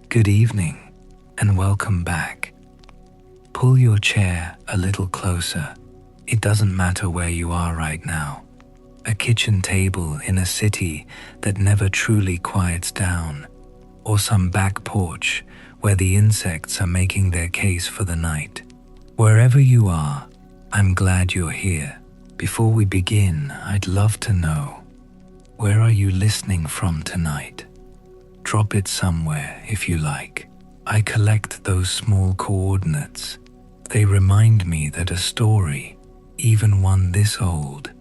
Good evening, and welcome back. Pull your chair a little closer. It doesn't matter where you are right now. A kitchen table in a city that never truly quiets down, or some back porch where the insects are making their case for the night. Wherever you are, I'm glad you're here. Before we begin, I'd love to know, where are you listening from tonight? Drop it somewhere if you like. I collect those small coordinates. They remind me that a story, even one this old,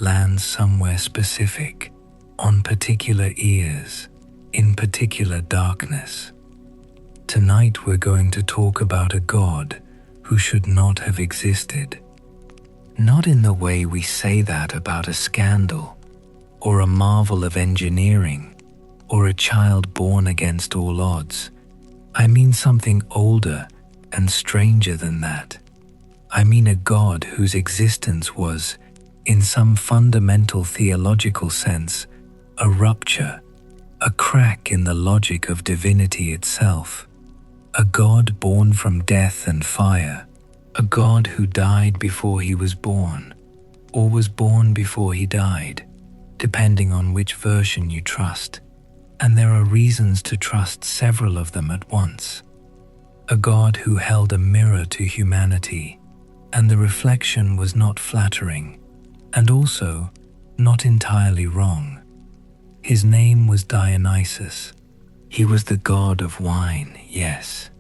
lands somewhere specific, on particular ears, in particular darkness. Tonight we're going to talk about a god who should not have existed. Not in the way we say that about a scandal, or a marvel of engineering, or a child born against all odds. I mean something older and stranger than that. I mean a god whose existence was, in some fundamental theological sense, a rupture, a crack in the logic of divinity itself. A god born from death and fire, a god who died before he was born, or was born before he died, depending on which version you trust. And there are reasons to trust several of them at once. A god who held a mirror to humanity, and the reflection was not flattering, and also not entirely wrong. His name was Dionysus. He was the god of wine, yes,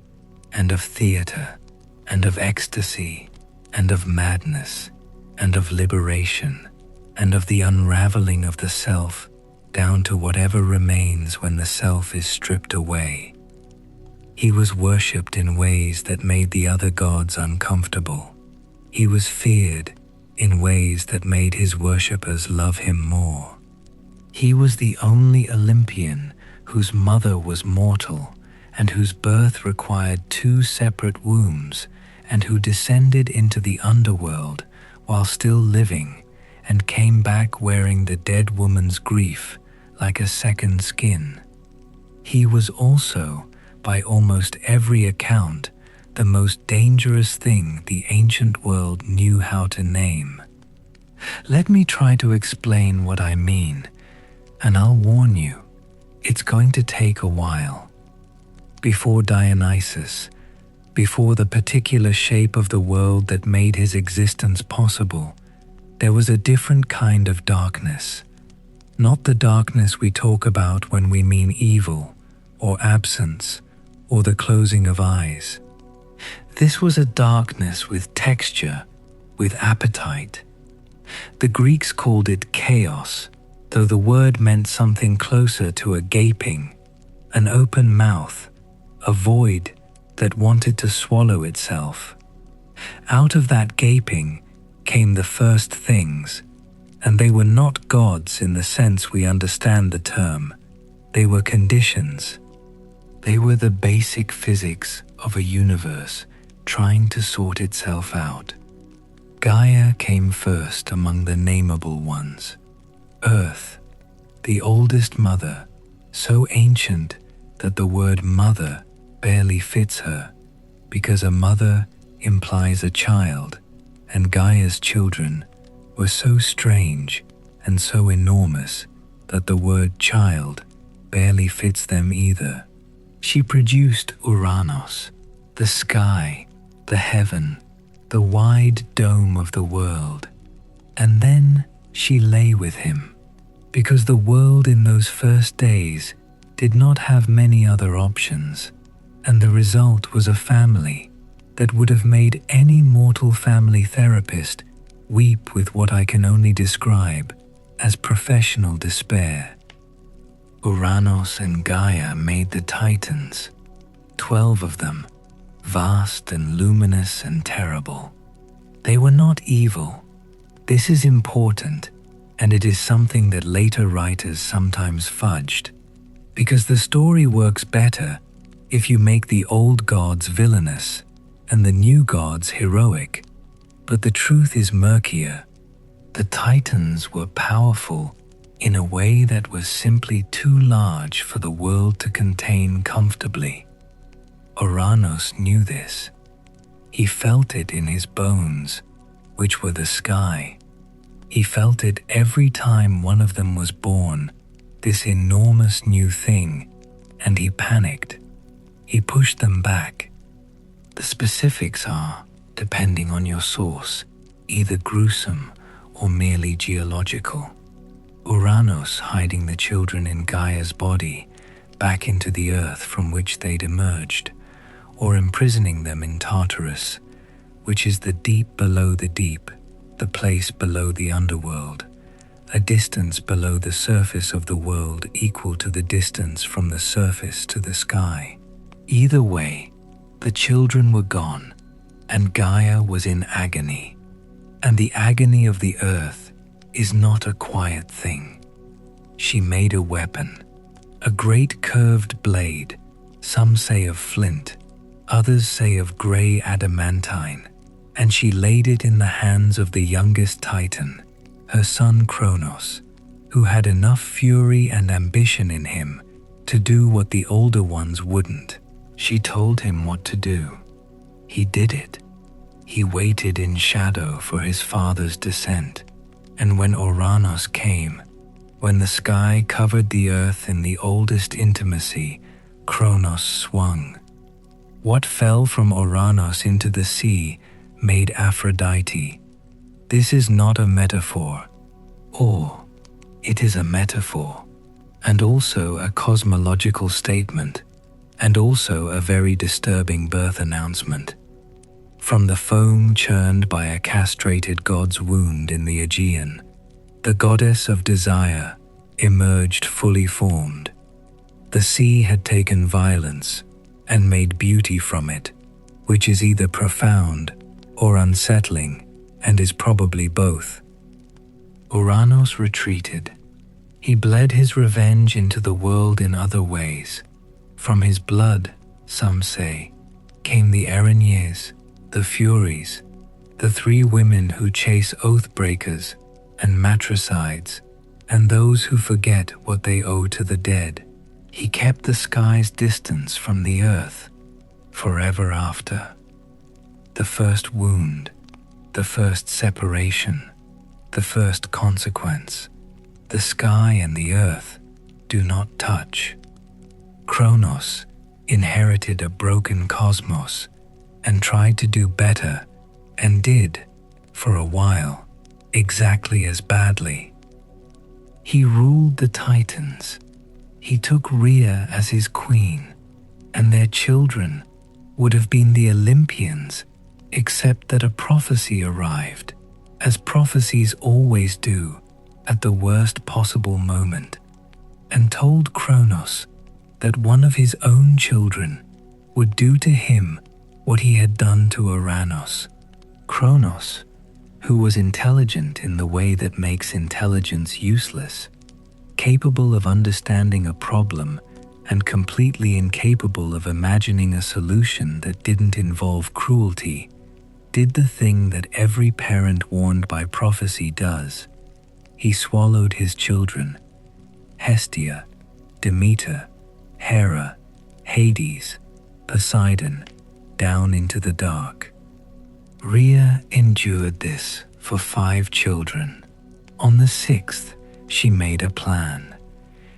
and of theater, and of ecstasy, and of madness, and of liberation, and of the unraveling of the self, down to whatever remains when the self is stripped away. He was worshipped in ways that made the other gods uncomfortable. He was feared in ways that made his worshippers love him more. He was the only Olympian whose mother was mortal and whose birth required two separate wombs, and who descended into the underworld while still living and came back wearing the dead woman's grief like a second skin. He was also, by almost every account, the most dangerous thing the ancient world knew how to name. Let me try to explain what I mean, and I'll warn you, it's going to take a while. Before Dionysus, before the particular shape of the world that made his existence possible, there was a different kind of darkness. Not the darkness we talk about when we mean evil, or absence, or the closing of eyes. This was a darkness with texture, with appetite. The Greeks called it chaos, though the word meant something closer to a gaping, an open mouth, a void that wanted to swallow itself. Out of that gaping came the first things, and they were not gods in the sense we understand the term. They were conditions. They were the basic physics of a universe trying to sort itself out. Gaia came first among the nameable ones. Earth, the oldest mother, so ancient that the word mother barely fits her, because a mother implies a child, and Gaia's children were so strange and so enormous that the word child barely fits them either. She produced Uranus, the sky, the heaven, the wide dome of the world, and then she lay with him, because the world in those first days did not have many other options, and the result was a family that would have made any mortal family therapist weep with what I can only describe as professional despair. Uranus and Gaia made the Titans, 12 of them, vast and luminous and terrible. They were not evil. This is important, and it is something that later writers sometimes fudged, because the story works better if you make the old gods villainous and the new gods heroic. But the truth is murkier. The Titans were powerful in a way that was simply too large for the world to contain comfortably. Uranus knew this. He felt it in his bones, which were the sky. He felt it every time one of them was born, this enormous new thing, and he panicked. He pushed them back. The specifics are, depending on your source, either gruesome or merely geological. Uranus hiding the children in Gaia's body back into the earth from which they'd emerged, or imprisoning them in Tartarus, which is the deep below the deep, the place below the underworld, a distance below the surface of the world equal to the distance from the surface to the sky. Either way, the children were gone, and Gaia was in agony. And the agony of the earth is not a quiet thing. She made a weapon, a great curved blade, some say of flint, others say of grey adamantine, and she laid it in the hands of the youngest Titan, her son Kronos, who had enough fury and ambition in him to do what the older ones wouldn't. She told him what to do. He did it. He waited in shadow for his father's descent, and when Uranus came, when the sky covered the earth in the oldest intimacy, Kronos swung. What fell from Uranus into the sea made Aphrodite. This is not a metaphor, or it is a metaphor, and also a cosmological statement, and also a very disturbing birth announcement. From the foam churned by a castrated god's wound in the Aegean, the goddess of desire emerged fully formed. The sea had taken violence and made beauty from it, which is either profound or unsettling, and is probably both. Uranus retreated. He bled his revenge into the world in other ways. From his blood, some say, came the Erinyes, the Furies, the three women who chase oath-breakers and matricides, and those who forget what they owe to the dead. He kept the sky's distance from the earth, forever after. The first wound, the first separation, the first consequence. The sky and the earth do not touch. Kronos inherited a broken cosmos and tried to do better, and did, for a while, exactly as badly. He ruled the Titans. He took Rhea as his queen, and their children would have been the Olympians, except that a prophecy arrived, as prophecies always do, at the worst possible moment, and told Kronos that one of his own children would do to him what he had done to Uranus. Kronos, who was intelligent in the way that makes intelligence useless, capable of understanding a problem and completely incapable of imagining a solution that didn't involve cruelty, did the thing that every parent warned by prophecy does. He swallowed his children, Hestia, Demeter, Hera, Hades, Poseidon, down into the dark. Rhea endured this for 5 children. On the 6th, she made a plan.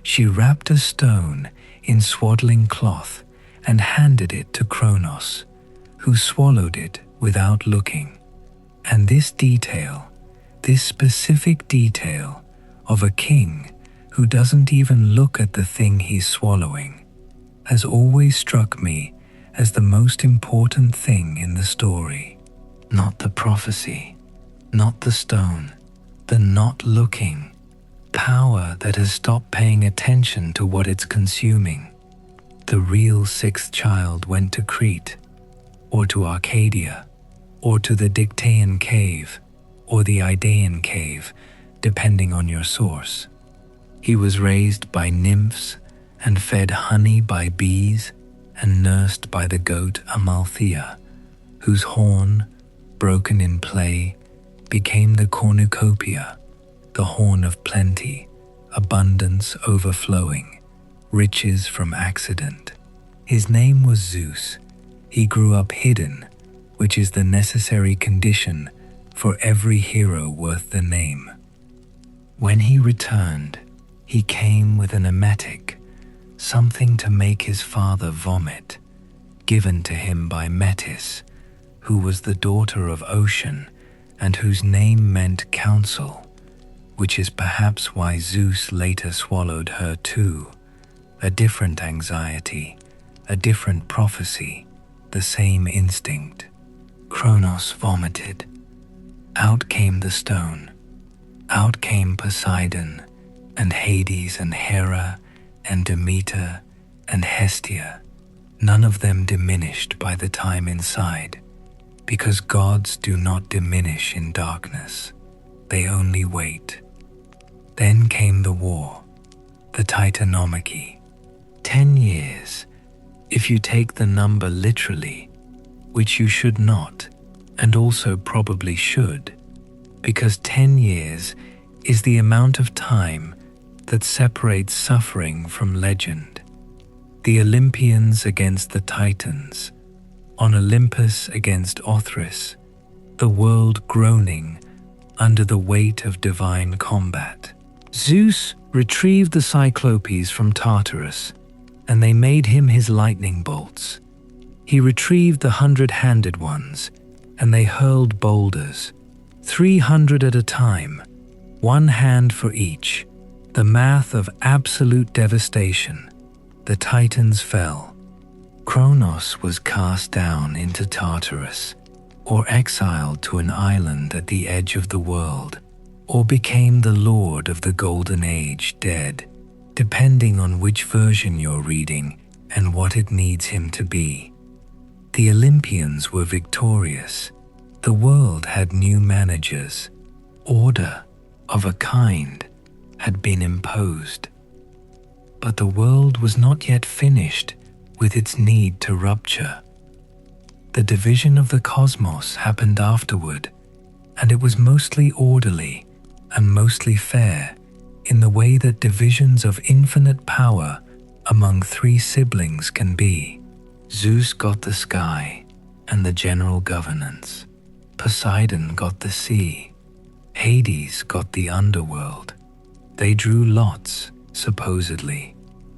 She wrapped a stone in swaddling cloth and handed it to Kronos, who swallowed it without looking. And this detail, this specific detail of a king who doesn't even look at the thing he's swallowing, has always struck me as the most important thing in the story. Not the prophecy, not the stone, the not looking, power that has stopped paying attention to what it's consuming. The real 6th child went to Crete, or to Arcadia, or to the Dictaean cave, or the Idaean cave, depending on your source. He was raised by nymphs and fed honey by bees and nursed by the goat Amalthea, whose horn, broken in play, became the cornucopia, the horn of plenty, abundance overflowing, riches from accident. His name was Zeus. He grew up hidden, which is the necessary condition for every hero worth the name. When he returned, he came with an emetic, something to make his father vomit, given to him by Metis, who was the daughter of Ocean and whose name meant counsel, which is perhaps why Zeus later swallowed her too. A different anxiety, a different prophecy, the same instinct. Kronos vomited. Out came the stone. Out came Poseidon, and Hades and Hera, and Demeter and Hestia, none of them diminished by the time inside, because gods do not diminish in darkness, they only wait. Then came the war, the Titanomachy. 10 years, if you take the number literally, which you should not, and also probably should, because 10 years is the amount of time that separates suffering from legend. The Olympians against the Titans, on Olympus against Othrys, the world groaning under the weight of divine combat. Zeus retrieved the Cyclopes from Tartarus, and they made him his lightning bolts. He retrieved the 100-handed ones, and they hurled boulders, 300 at a time, 1 hand for each, the math of absolute devastation. The Titans fell. Kronos was cast down into Tartarus, or exiled to an island at the edge of the world, or became the lord of the Golden Age dead, depending on which version you're reading and what it needs him to be. The Olympians were victorious. The world had new managers. Order, of a kind, had been imposed. But the world was not yet finished with its need to rupture. The division of the cosmos happened afterward, and it was mostly orderly and mostly fair in the way that divisions of infinite power among 3 siblings can be. Zeus got the sky and the general governance. Poseidon got the sea. Hades got the underworld. They drew lots, supposedly,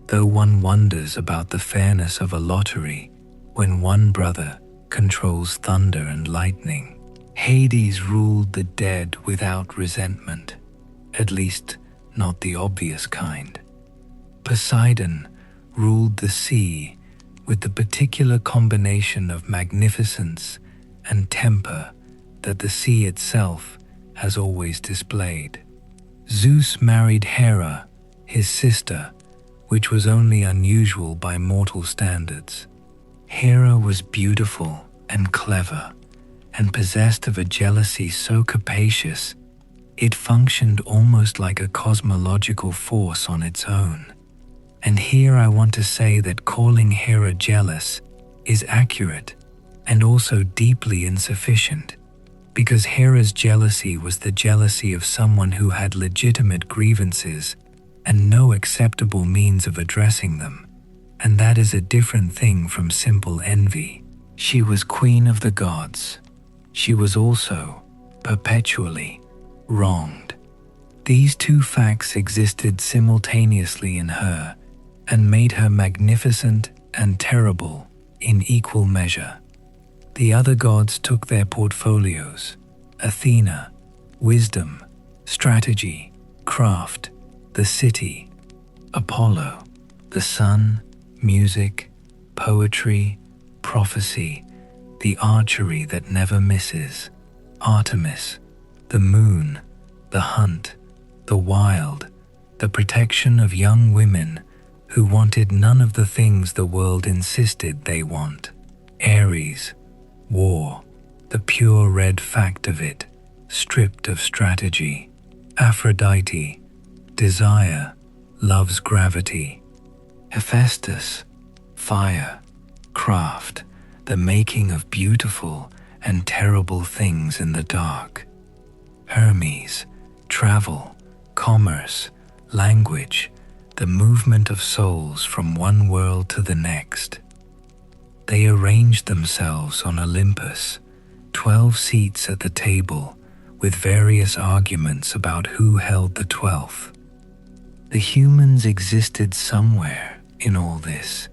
though one wonders about the fairness of a lottery when one brother controls thunder and lightning. Hades ruled the dead without resentment, at least not the obvious kind. Poseidon ruled the sea with the particular combination of magnificence and temper that the sea itself has always displayed. Zeus married Hera, his sister, which was only unusual by mortal standards. Hera was beautiful and clever, and possessed of a jealousy so capacious it functioned almost like a cosmological force on its own. And here I want to say that calling Hera jealous is accurate and also deeply insufficient, because Hera's jealousy was the jealousy of someone who had legitimate grievances and no acceptable means of addressing them, and that is a different thing from simple envy. She was queen of the gods. She was also, perpetually, wronged. These 2 facts existed simultaneously in her and made her magnificent and terrible in equal measure. The other gods took their portfolios: Athena, wisdom, strategy, craft, the city; Apollo, the sun, music, poetry, prophecy, the archery that never misses; Artemis, the moon, the hunt, the wild, the protection of young women who wanted none of the things the world insisted they want; Ares, war, the pure red fact of it, stripped of strategy; Aphrodite, desire, love's gravity; Hephaestus, fire, craft, the making of beautiful and terrible things in the dark; Hermes, travel, commerce, Language, the movement of souls from one world to the next. They arranged themselves on Olympus, 12 seats at the table, with various arguments about who held the 12th. The humans existed somewhere in all this,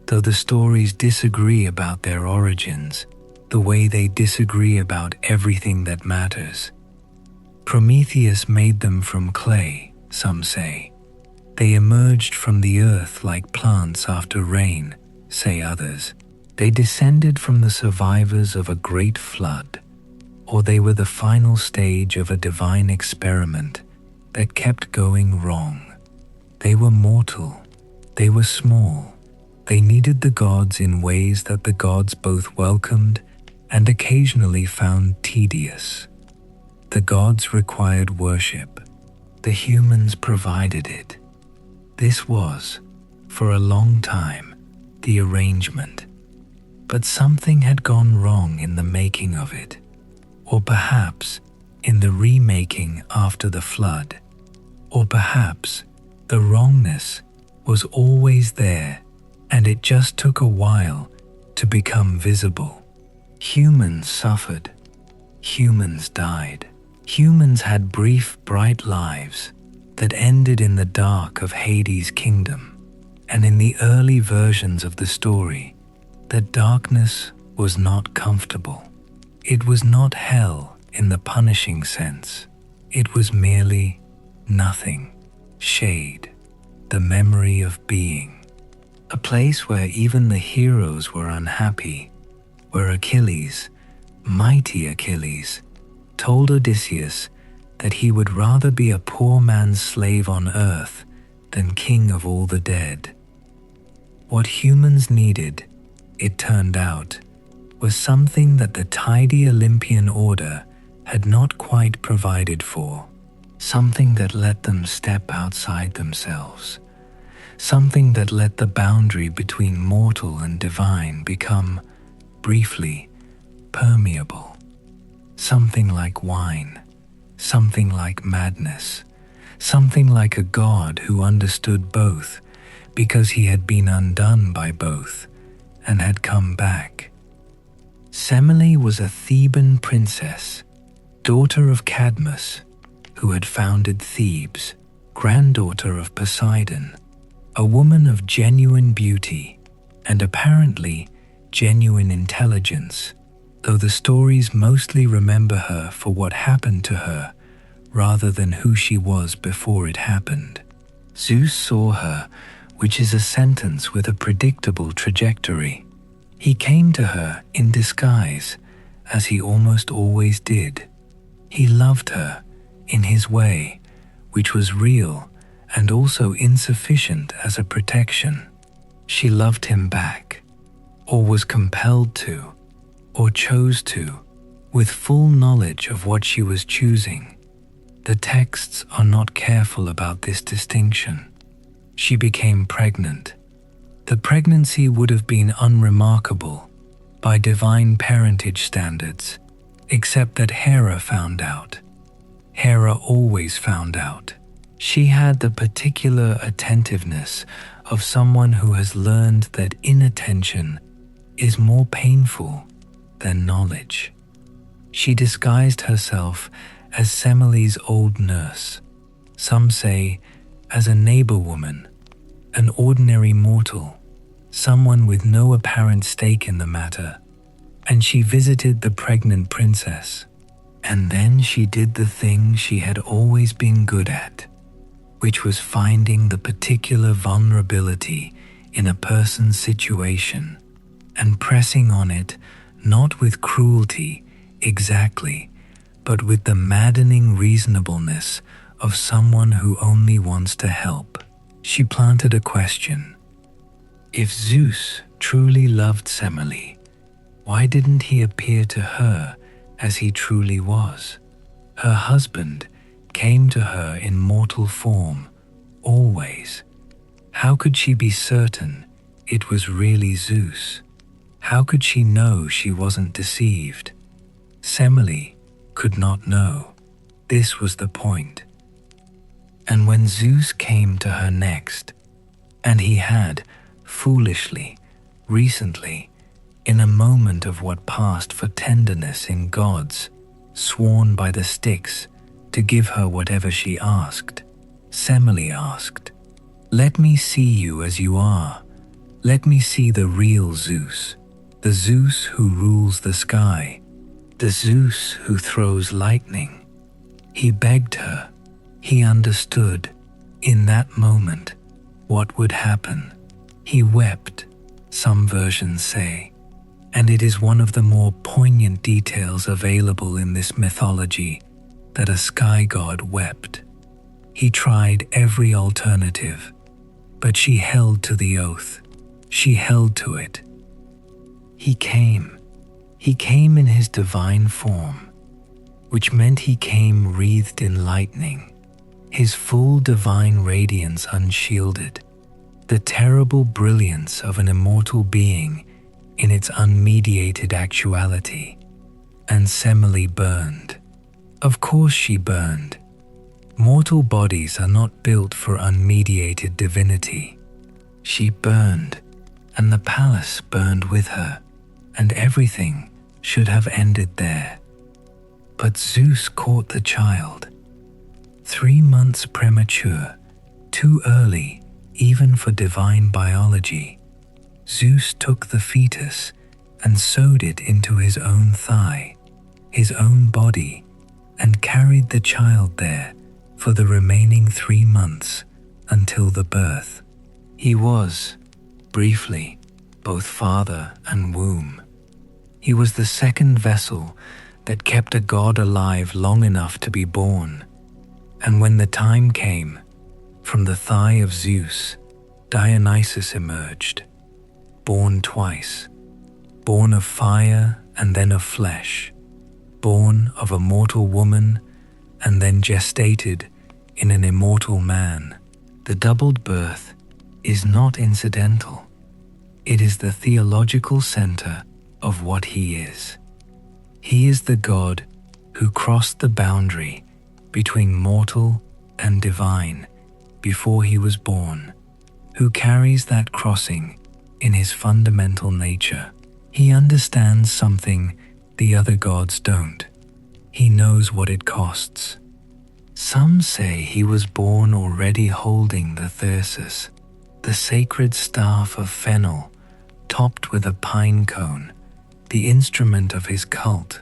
though the stories disagree about their origins, the way they disagree about everything that matters. Prometheus made them from clay, some say. They emerged from the earth like plants after rain, say others. They descended from the survivors of a great flood, or they were the final stage of a divine experiment that kept going wrong. They were mortal, they were small, they needed the gods in ways that the gods both welcomed and occasionally found tedious. The gods required worship, the humans provided it. This was, for a long time, the arrangement. But something had gone wrong in the making of it, or perhaps in the remaking after the flood, or perhaps the wrongness was always there and it just took a while to become visible. Humans suffered. Humans died. Humans had brief, bright lives that ended in the dark of Hades' kingdom, and in the early versions of the story, that darkness was not comfortable. It was not hell in the punishing sense. It was merely nothing. Shade, the memory of being. A place where even the heroes were unhappy, where Achilles, mighty Achilles, told Odysseus that he would rather be a poor man's slave on earth than king of all the dead. What humans needed, it turned out, was something that the tidy Olympian order had not quite provided for. Something that let them step outside themselves. Something that let the boundary between mortal and divine become, briefly, permeable. Something like wine. Something like madness. Something like a god who understood both because he had been undone by both and had come back. Semele was a Theban princess, daughter of Cadmus, who had founded Thebes, granddaughter of Poseidon, a woman of genuine beauty and apparently genuine intelligence, though the stories mostly remember her for what happened to her rather than who she was before it happened. Zeus saw her, which is a sentence with a predictable trajectory. He came to her in disguise, as he almost always did. He loved her in his way, which was real and also insufficient as a protection. She loved him back, or was compelled to, or chose to, with full knowledge of what she was choosing. The texts are not careful about this distinction. She became pregnant. The pregnancy would have been unremarkable by divine parentage standards, except that Hera found out. Hera always found out. She had the particular attentiveness of someone who has learned that inattention is more painful than knowledge. She disguised herself as Semele's old nurse, some say as a neighbor woman, an ordinary mortal, someone with no apparent stake in the matter, and she visited the pregnant princess. And then she did the thing she had always been good at, which was finding the particular vulnerability in a person's situation and pressing on it, not with cruelty exactly, but with the maddening reasonableness of someone who only wants to help. She planted a question. If Zeus truly loved Semele, why didn't he appear to her as he truly was? Her husband came to her in mortal form, always. How could she be certain it was really Zeus? How could she know she wasn't deceived? Semele could not know. This was the point. And when Zeus came to her next, and he had, foolishly, recently, in a moment of what passed for tenderness in gods, sworn by the Styx to give her whatever she asked, Semele asked, "Let me see you as you are. Let me see the real Zeus, the Zeus who rules the sky, the Zeus who throws lightning." He begged her. He understood, in that moment, what would happen. He wept, some versions say, and it is one of the more poignant details available in this mythology that a sky god wept. He tried every alternative, but she held to the oath. She held to it. He came. He came in his divine form, which meant he came wreathed in lightning, his full divine radiance unshielded, the terrible brilliance of an immortal being in its unmediated actuality. And Semele burned. Of course she burned. Mortal bodies are not built for unmediated divinity. She burned, and the palace burned with her, and everything should have ended there. But Zeus caught the child. 3 months premature, too early even for divine biology. Zeus took the fetus and sewed it into his own thigh, his own body, and carried the child there for the remaining 3 months until the birth. He was, briefly, both father and womb. He was the second vessel that kept a god alive long enough to be born. And when the time came, from the thigh of Zeus, Dionysus emerged, born twice, born of fire and then of flesh, born of a mortal woman and then gestated in an immortal man. The doubled birth is not incidental. It is the theological center of what he is. He is the God who crossed the boundary between mortal and divine before he was born, who carries that crossing in his fundamental nature. He understands something the other gods don't. He knows what it costs. Some say he was born already holding the thyrsus, the sacred staff of fennel topped with a pine cone, the instrument of his cult,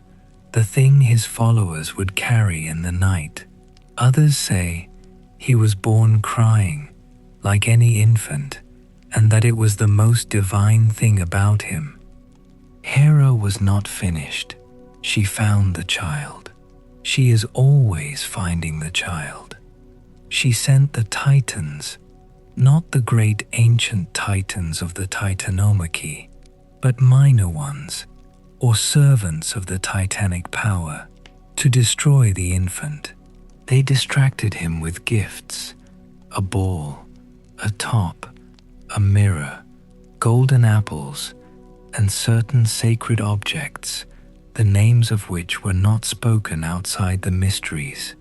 the thing his followers would carry in the night. Others say he was born crying, like any infant, and that it was the most divine thing about him. Hera was not finished. She found the child. She is always finding the child. She sent the Titans, not the great ancient Titans of the Titanomachy, but minor ones, or servants of the Titanic power, to destroy the infant. They distracted him with gifts, a ball, a top, a mirror, golden apples, and certain sacred objects, the names of which were not spoken outside the mysteries.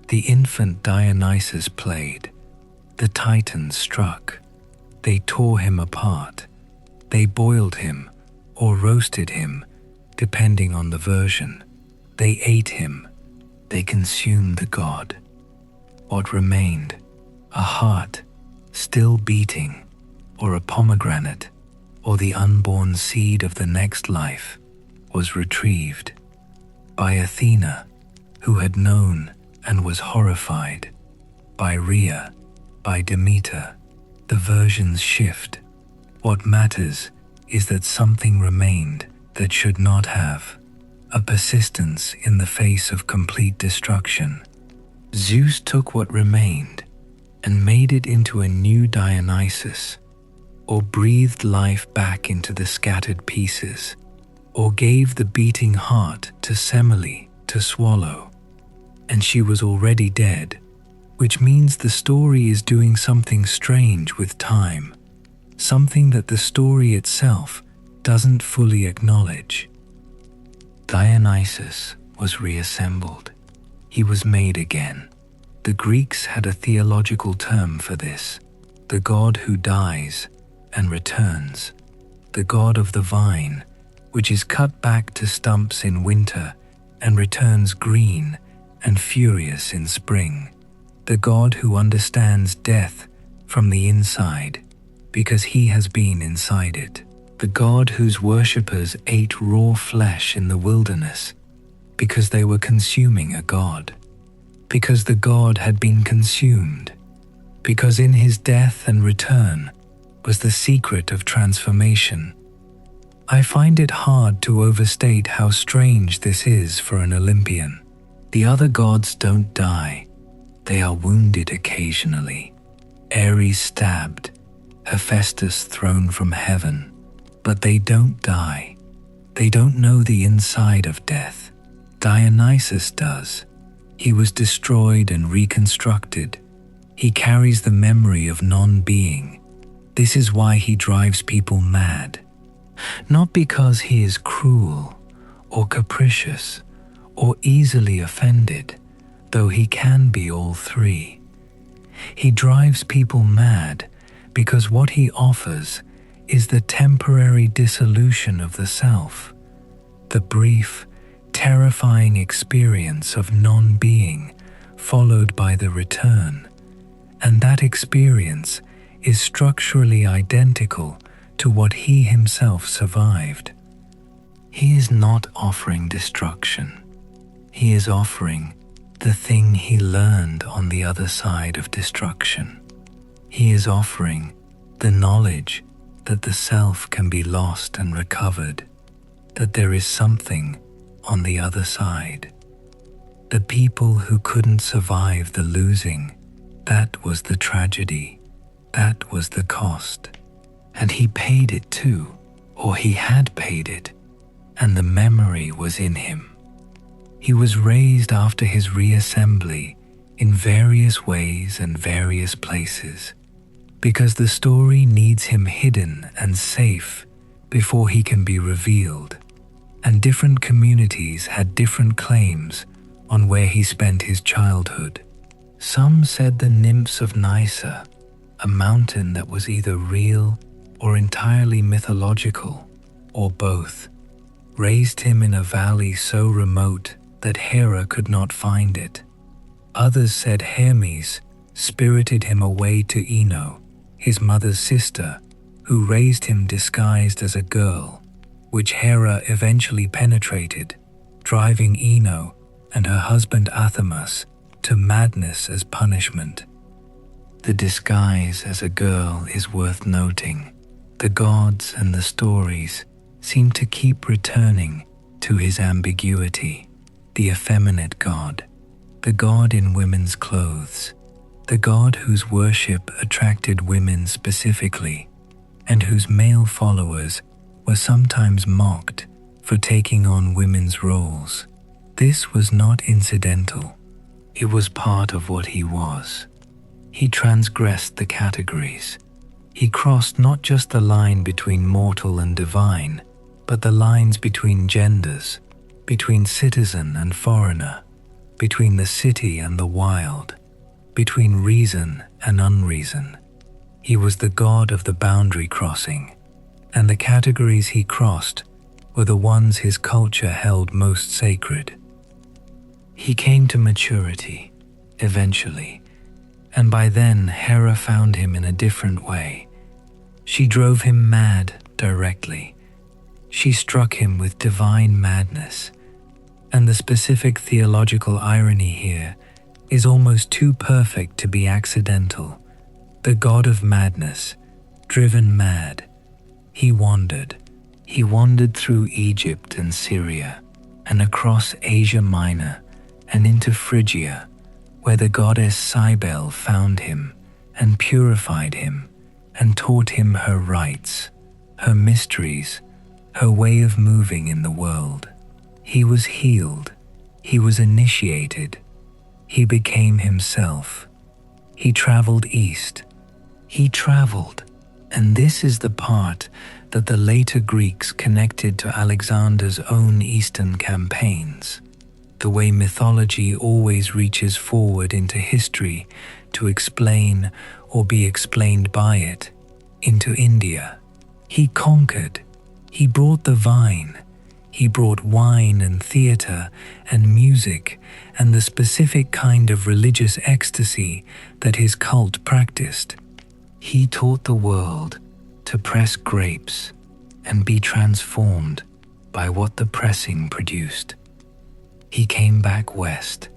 The infant Dionysus played. The Titans struck. They tore him apart. They boiled him or roasted him, depending on the version. They ate him. They consumed the god. What remained? A heart, still beating, or a pomegranate, or the unborn seed of the next life, was retrieved by Athena, who had known and was horrified, by Rhea, by Demeter. The versions shift. What matters is that something remained that should not have, a persistence in the face of complete destruction. Zeus took what remained and made it into a new Dionysus, or breathed life back into the scattered pieces, or gave the beating heart to Semele to swallow. And she was already dead, which means the story is doing something strange with time, something that the story itself doesn't fully acknowledge. Dionysus was reassembled. He was made again. The Greeks had a theological term for this: the god who dies and returns, the god of the vine, which is cut back to stumps in winter and returns green and furious in spring, the god who understands death from the inside because he has been inside it, the god whose worshippers ate raw flesh in the wilderness because they were consuming a god, because the god had been consumed, because in his death and return was the secret of transformation. I find it hard to overstate how strange this is for an Olympian. The other gods don't die. They are wounded occasionally. Ares stabbed, Hephaestus thrown from heaven. But they don't die. They don't know the inside of death. Dionysus does. He was destroyed and reconstructed. He carries the memory of non-being. This is why he drives people mad. Not because he is cruel or capricious or easily offended, though he can be all three. He drives people mad because what he offers is the temporary dissolution of the self, the brief, terrifying experience of non-being followed by the return, and that experience is structurally identical to what he himself survived. He is not offering destruction. He is offering the thing he learned on the other side of destruction. He is offering the knowledge that the self can be lost and recovered, that there is something on the other side. The people who couldn't survive the losing, that was the tragedy, that was the cost. And he paid it too, or he had paid it, and the memory was in him. He was raised after his reassembly in various ways and various places, because the story needs him hidden and safe before he can be revealed, and different communities had different claims on where he spent his childhood. Some said the nymphs of Nysa, a mountain that was either real or entirely mythological, or both, raised him in a valley so remote that Hera could not find it. Others said Hermes spirited him away to Ino, his mother's sister, who raised him disguised as a girl, which Hera eventually penetrated, driving Ino and her husband Athamas to madness as punishment. The disguise as a girl is worth noting. The gods and the stories seem to keep returning to his ambiguity. The effeminate god, the god in women's clothes, the god whose worship attracted women specifically, and whose male followers were sometimes mocked for taking on women's roles. This was not incidental. It was part of what he was. He transgressed the categories. He crossed not just the line between mortal and divine, but the lines between genders, between citizen and foreigner, between the city and the wild, between reason and unreason. He was the god of the boundary crossing, and the categories he crossed were the ones his culture held most sacred. He came to maturity, eventually, and by then Hera found him in a different way. She drove him mad directly. She struck him with divine madness, and the specific theological irony here is almost too perfect to be accidental. The god of madness, driven mad, he wandered. He wandered through Egypt and Syria, and across Asia Minor, and into Phrygia, where the goddess Cybele found him and purified him and taught him her rites, her mysteries, her way of moving in the world. He was healed. He was initiated. He became himself. He traveled east. He traveled. And this is the part that the later Greeks connected to Alexander's own eastern campaigns. the way mythology always reaches forward into history to explain or be explained by it, into India. He conquered. He brought the vine. He brought wine and theater and music and the specific kind of religious ecstasy that his cult practiced. He taught the world to press grapes and be transformed by what the pressing produced. He came back west.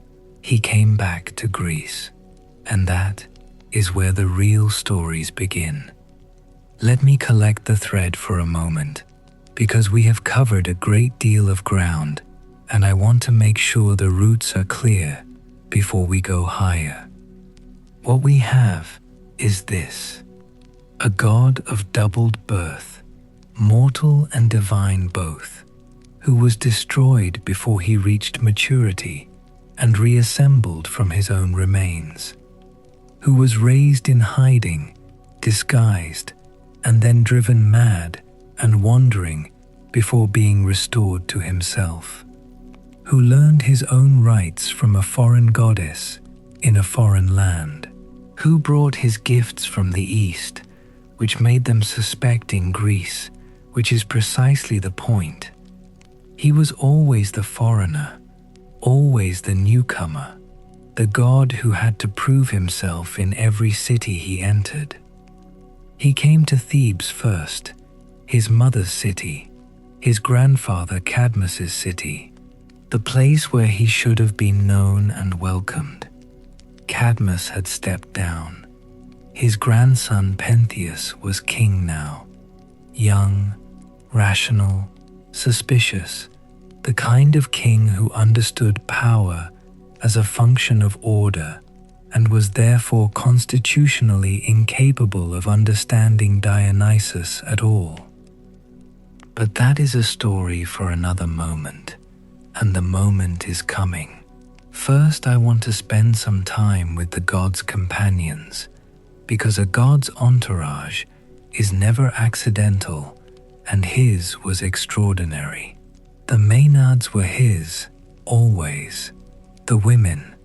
He came back to Greece. And that is where the real stories begin. Let me collect the thread for a moment, because we have covered a great deal of ground, and I want to make sure the roots are clear before we go higher. What we have is this: a god of doubled birth, mortal and divine both, who was destroyed before he reached maturity and reassembled from his own remains, who was raised in hiding, disguised, and then driven mad and wandering before being restored to himself, who learned his own rights from a foreign goddess in a foreign land, who brought his gifts from the east, which made them suspect in Greece, which is precisely the point. He was always the foreigner, always the newcomer, the god who had to prove himself in every city he entered. He came to Thebes first, his mother's city, his grandfather Cadmus's city, the place where he should have been known and welcomed. Cadmus had stepped down. His grandson Pentheus was king now, young, rational, suspicious, the kind of king who understood power as a function of order and was therefore constitutionally incapable of understanding Dionysus at all. But that is a story for another moment, and the moment is coming. First, I want to spend some time with the god's companions, because a god's entourage is never accidental, and his was extraordinary. The Maenads were his, always. The women.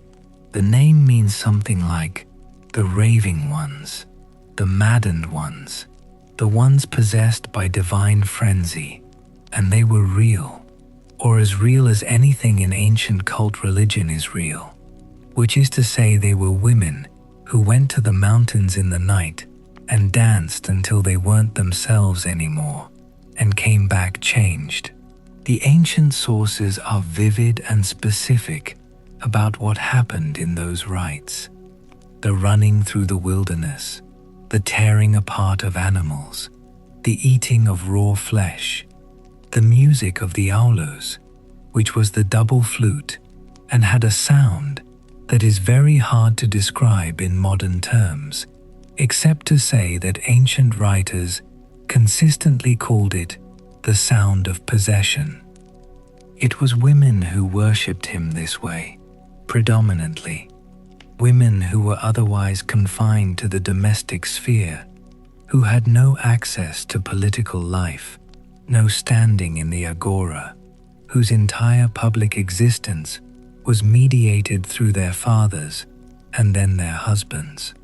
The name means something like the raving ones, the maddened ones, the ones possessed by divine frenzy, and they were real, or as real as anything in ancient cult religion is real, which is to say they were women who went to the mountains in the night and danced until they weren't themselves anymore and came back changed. The ancient sources are vivid and specific about what happened in those rites. The running through the wilderness, the tearing apart of animals, the eating of raw flesh, the music of the aulos, which was the double flute and had a sound that is very hard to describe in modern terms, except to say that ancient writers consistently called it the sound of possession. It was women who worshipped him this way, predominantly. Women who were otherwise confined to the domestic sphere, who had no access to political life, no standing in the agora, whose entire public existence was mediated through their fathers and then their husbands.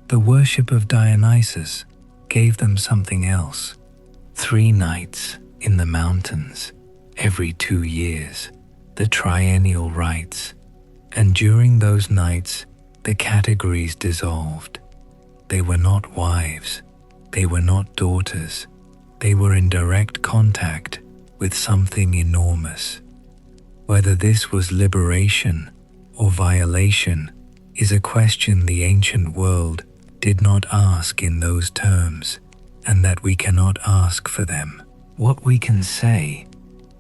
The worship of Dionysus gave them something else. 3 nights in the mountains, every 2 years, the triennial rites, and during those nights the categories dissolved. They were not wives, they were not daughters, they were in direct contact with something enormous. Whether this was liberation or violation is a question the ancient world did not ask in those terms, and that we cannot ask for them. What we can say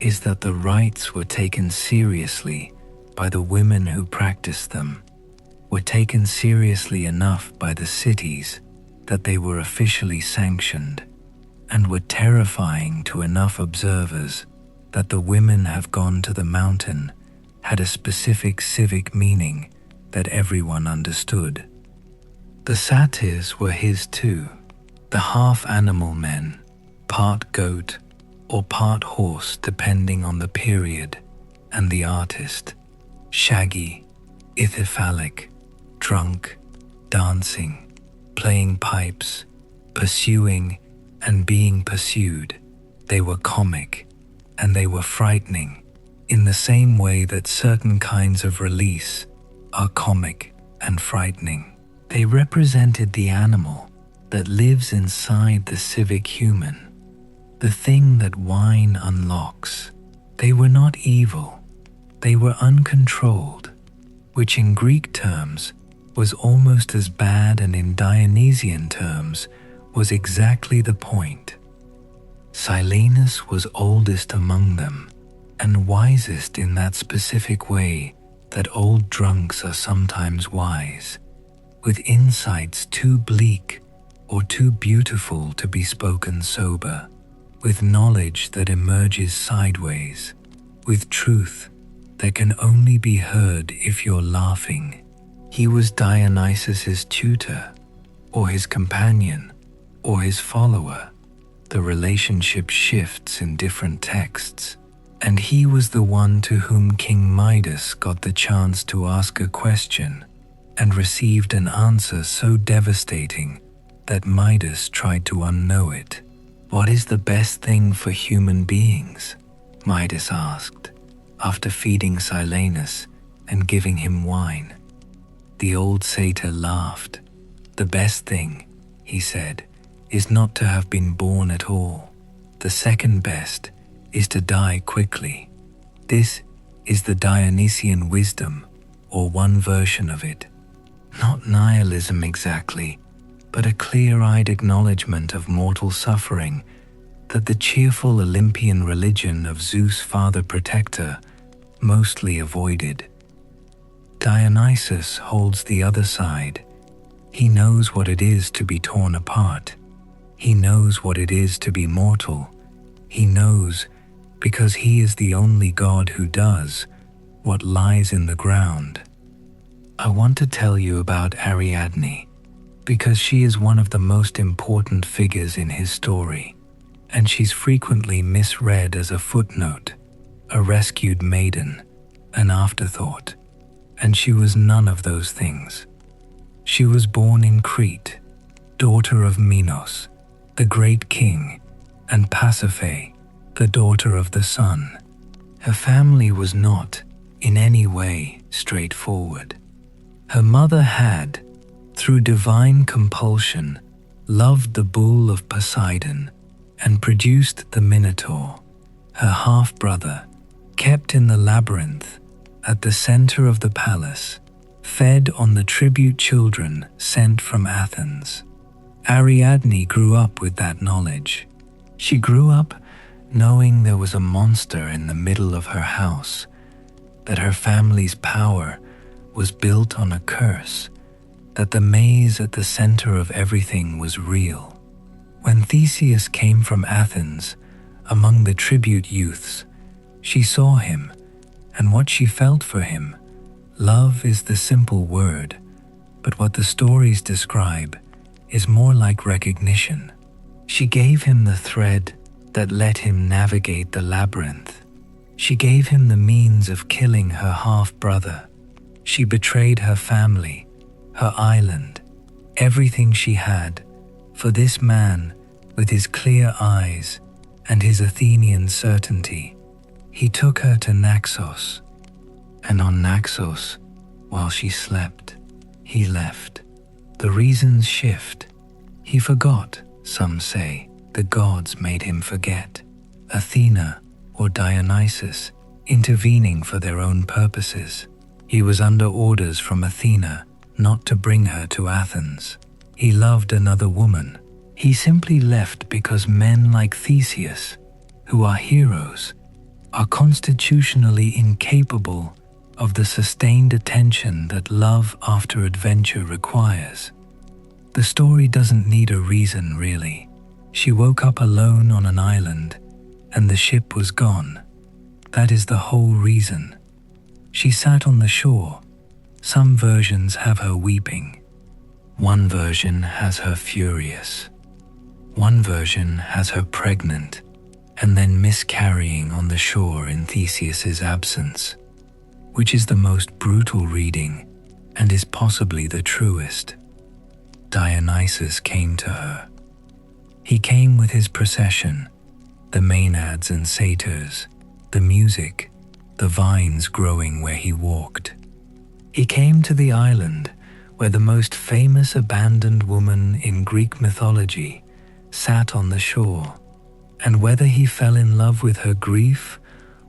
is that the rites were taken seriously by the women who practiced them, were taken seriously enough by the cities that they were officially sanctioned, and were terrifying to enough observers that the women have gone to the mountain had a specific civic meaning that everyone understood. The satyrs were his too, the half-animal men, part goat or part horse depending on the period and the artist. shaggy, ithephalic, drunk, dancing, playing pipes, pursuing and being pursued. They were comic and they were frightening in the same way that certain kinds of release are comic and frightening. They represented the animal that lives inside the civic human, the thing that wine unlocks. They were not evil, they were uncontrolled, which in Greek terms was almost as bad, and in Dionysian terms was exactly the point. Silenus was oldest among them, and wisest in that specific way that old drunks are sometimes wise, with insights too bleak or too beautiful to be spoken sober, with knowledge that emerges sideways, with truth that can only be heard if you're laughing. He was Dionysus's tutor, or his companion, or his follower. The relationship shifts in different texts, and he was the one to whom King Midas got the chance to ask a question and received an answer so devastating that Midas tried to unknow it. "What is the best thing for human beings?" Midas asked, after feeding Silenus and giving him wine. The old satyr laughed. "The best thing," he said, "is not to have been born at all. The second best is to die quickly. This is the Dionysian wisdom, or one version of it. Not nihilism exactly, but a clear-eyed acknowledgement of mortal suffering that the cheerful Olympian religion of Zeus Father Protector mostly avoided. Dionysus holds the other side. He knows what it is to be torn apart. He knows what it is to be mortal. He knows because he is the only god who does what lies in the ground. I want to tell you about Ariadne because she is one of the most important figures in his story, and she's frequently misread as a footnote, a rescued maiden, an afterthought, and she was none of those things. She was born in Crete, daughter of Minos, the great king, and Pasiphae, the daughter of the sun. Her family was not, in any way, straightforward. Her mother had, through divine compulsion, loved the bull of Poseidon and produced the Minotaur, her half-brother, kept in the labyrinth at the center of the palace, fed on the tribute children sent from Athens. Ariadne grew up with that knowledge. She grew up knowing there was a monster in the middle of her house, that her family's power was built on a curse, that the maze at the center of everything was real. When Theseus came from Athens among the tribute youths, she saw him, and what she felt for him. Love is the simple word, but what the stories describe is more like recognition. She gave him the thread that let him navigate the labyrinth. She gave him the means of killing her half-brother. She betrayed her family, her island, everything she had, for this man with his clear eyes and his Athenian certainty. He took her to Naxos, and on Naxos, while she slept, he left. The reasons shift. He forgot, some say. The gods made him forget. Athena or Dionysus intervening for their own purposes. He was under orders from Athena not to bring her to Athens. He loved another woman. He simply left because men like Theseus, who are heroes, are constitutionally incapable of the sustained attention that love after adventure requires. The story doesn't need a reason, really. She woke up alone on an island, and the ship was gone. That is the whole reason. She sat on the shore. Some versions have her weeping. One version has her furious. One version has her pregnant, and then miscarrying on the shore in Theseus's absence. which is the most brutal reading and is possibly the truest. Dionysus came to her. He came with his procession, the Maenads and satyrs, the music, the vines growing where he walked. He came to the island where the most famous abandoned woman in Greek mythology sat on the shore, and whether he fell in love with her grief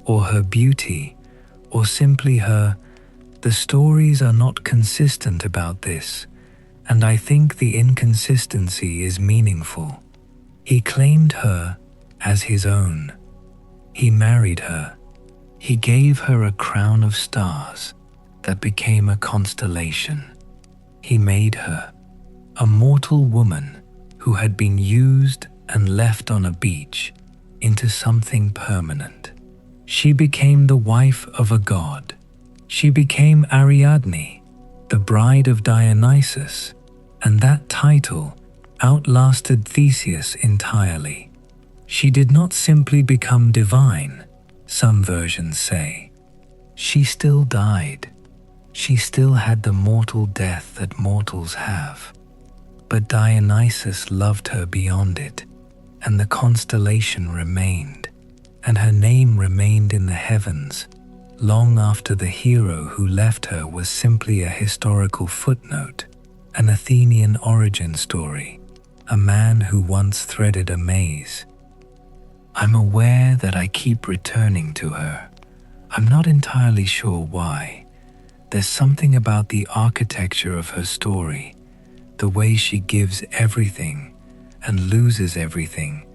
or her beauty or simply her, the stories are not consistent about this, and I think the inconsistency is meaningful. He claimed her as his own. He married her. He gave her a crown of stars that became a constellation. He made her a mortal woman who had been used and left on a beach into something permanent. She became the wife of a god. She became Ariadne, the bride of Dionysus, and that title outlasted Theseus entirely. She did not simply become divine, some versions say. She still died. She still had the mortal death that mortals have. But Dionysus loved her beyond it, and the constellation remained, and her name remained in the heavens, long after the hero who left her was simply a historical footnote, an Athenian origin story, a man who once threaded a maze. I'm aware that I keep returning to her. I'm not entirely sure why. There's something about the architecture of her story, the way she gives everything and loses everything,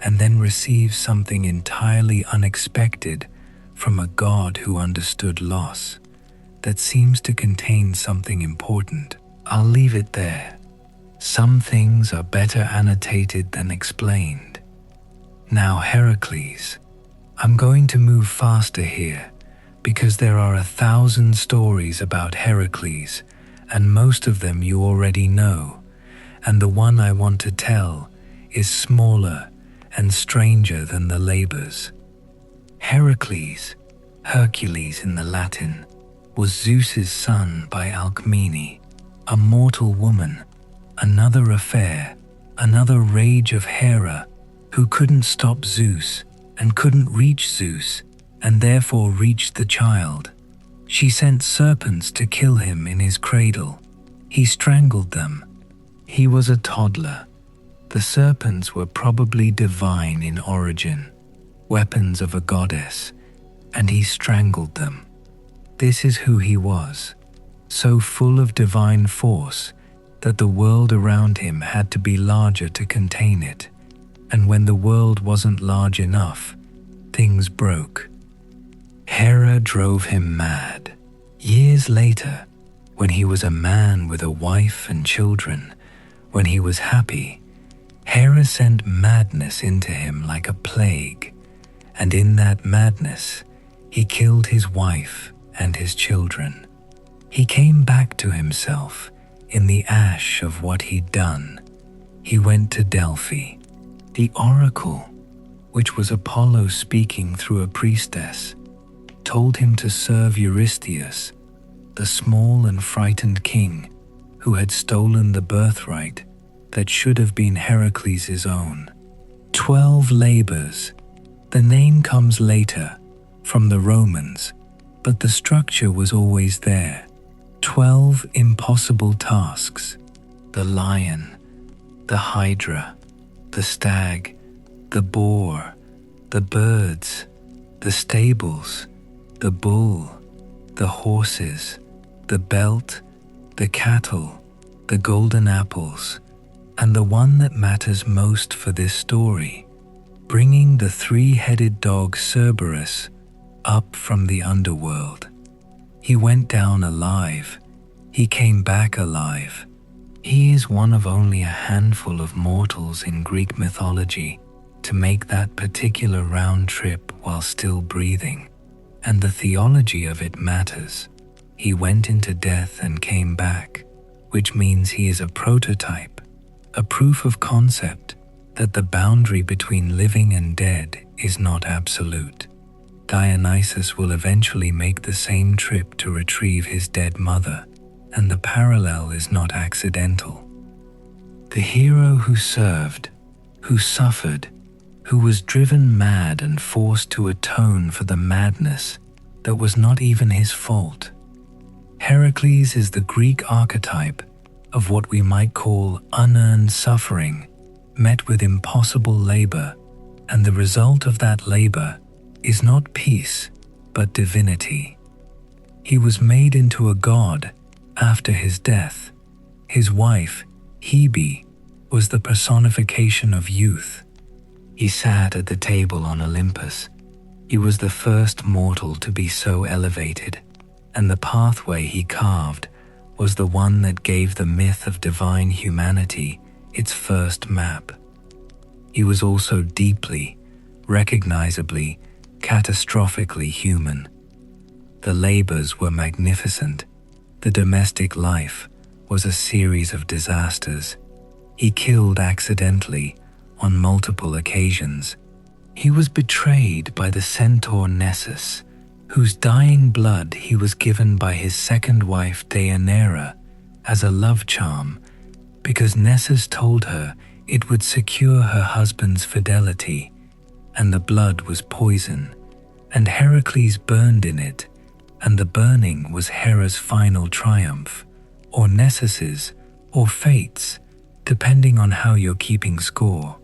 and then receives something entirely unexpected from a god who understood loss, that seems to contain something important. I'll leave it there. Some things are better annotated than explained. Now, Heracles. I'm going to move faster here, because there are 1,000 stories about Heracles, and most of them you already know, and the one I want to tell is smaller and stranger than the labors. Heracles, Hercules in the Latin, was Zeus's son by Alcmene, a mortal woman, another affair, another rage of Hera, who couldn't stop Zeus and couldn't reach Zeus, and therefore reached the child. She sent serpents to kill him in his cradle. He strangled them. He was a toddler. The serpents were probably divine in origin, weapons of a goddess, and he strangled them. This is who he was, so full of divine force that the world around him had to be larger to contain it, and when the world wasn't large enough, things broke. Hera drove him mad. Years later, when he was a man with a wife and children, when he was happy, Hera sent madness into him like a plague, and in that madness, he killed his wife and his children. He came back to himself in the ash of what he'd done. He went to Delphi. The oracle, which was Apollo speaking through a priestess, told him to serve Eurystheus, the small and frightened king who had stolen the birthright that should have been Heracles' own. 12 labors. The name comes later, from the Romans, but the structure was always there. 12 impossible tasks: the lion, the hydra, the stag, the boar, the birds, the stables, the bull, the horses, the belt, the cattle, the golden apples, and the one that matters most for this story, bringing the 3-headed dog Cerberus up from the underworld. He went down alive. He came back alive. He is one of only a handful of mortals in Greek mythology to make that particular round trip while still breathing, and the theology of it matters. He went into death and came back, which means he is a prototype, a proof of concept that the boundary between living and dead is not absolute. Dionysus will eventually make the same trip to retrieve his dead mother, and the parallel is not accidental. The hero who served, who suffered, who was driven mad and forced to atone for the madness that was not even his fault. Heracles is the Greek archetype of what we might call unearned suffering, met with impossible labor, and the result of that labor is not peace, but divinity. He was made into a god after his death. His wife, Hebe, was the personification of youth. He sat at the table on Olympus. He was the first mortal to be so elevated, and the pathway he carved was the one that gave the myth of divine humanity its first map. He was also deeply, recognizably, catastrophically human. The labors were magnificent. The domestic life was a series of disasters. He killed accidentally on multiple occasions. He was betrayed by the centaur Nessus, whose dying blood he was given by his second wife Deianira as a love charm, because Nessus told her it would secure her husband's fidelity, and the blood was poison, and Heracles burned in it, and the burning was Hera's final triumph, or Nessus's, or fate's, depending on how you're keeping score.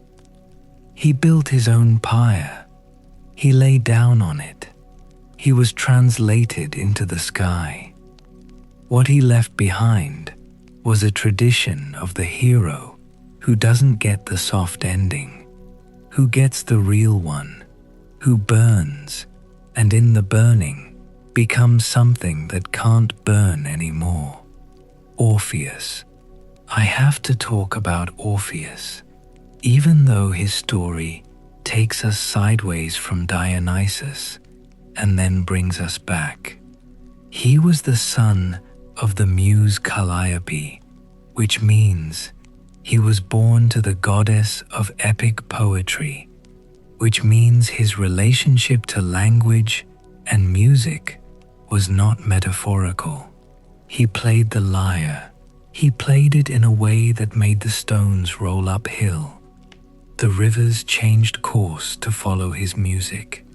He built his own pyre. He lay down on it. He was translated into the sky. What he left behind was a tradition of the hero who doesn't get the soft ending, who gets the real one, who burns, and in the burning becomes something that can't burn anymore. Orpheus. I have to talk about Orpheus, even though his story takes us sideways from Dionysus and then brings us back. He was the son of the muse Calliope, which means he was born to the goddess of epic poetry, which means his relationship to language and music was not metaphorical. He played the lyre. He played it in a way that made the stones roll uphill. The rivers changed course to follow his music.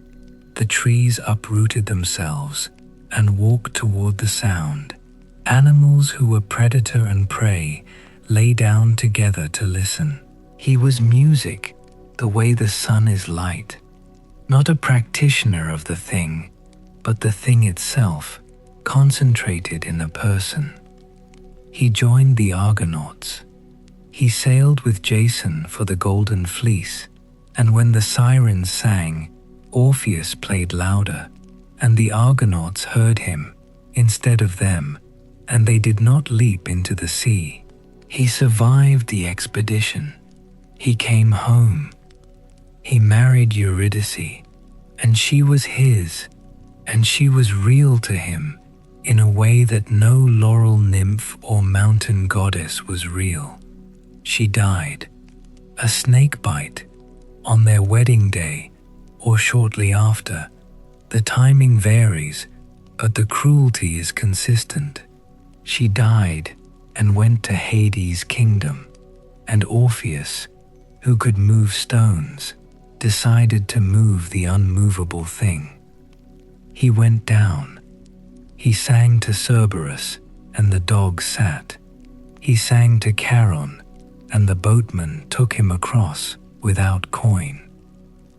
The trees uprooted themselves and walked toward the sound. Animals who were predator and prey lay down together to listen. He was music, the way the sun is light, not a practitioner of the thing, but the thing itself, concentrated in a person. He joined the Argonauts. He sailed with Jason for the Golden Fleece, and when the sirens sang, Orpheus played louder, and the Argonauts heard him instead of them, and they did not leap into the sea. He survived the expedition. He came home. He married Eurydice, and she was his, and she was real to him in a way that no laurel nymph or mountain goddess was real. She died, a snake bite, on their wedding day or shortly after. The timing varies, but the cruelty is consistent. She died and went to Hades' kingdom, and Orpheus, who could move stones, decided to move the unmovable thing. He went down. He sang to Cerberus, and the dog sat. He sang to Charon, and the boatman took him across without coin.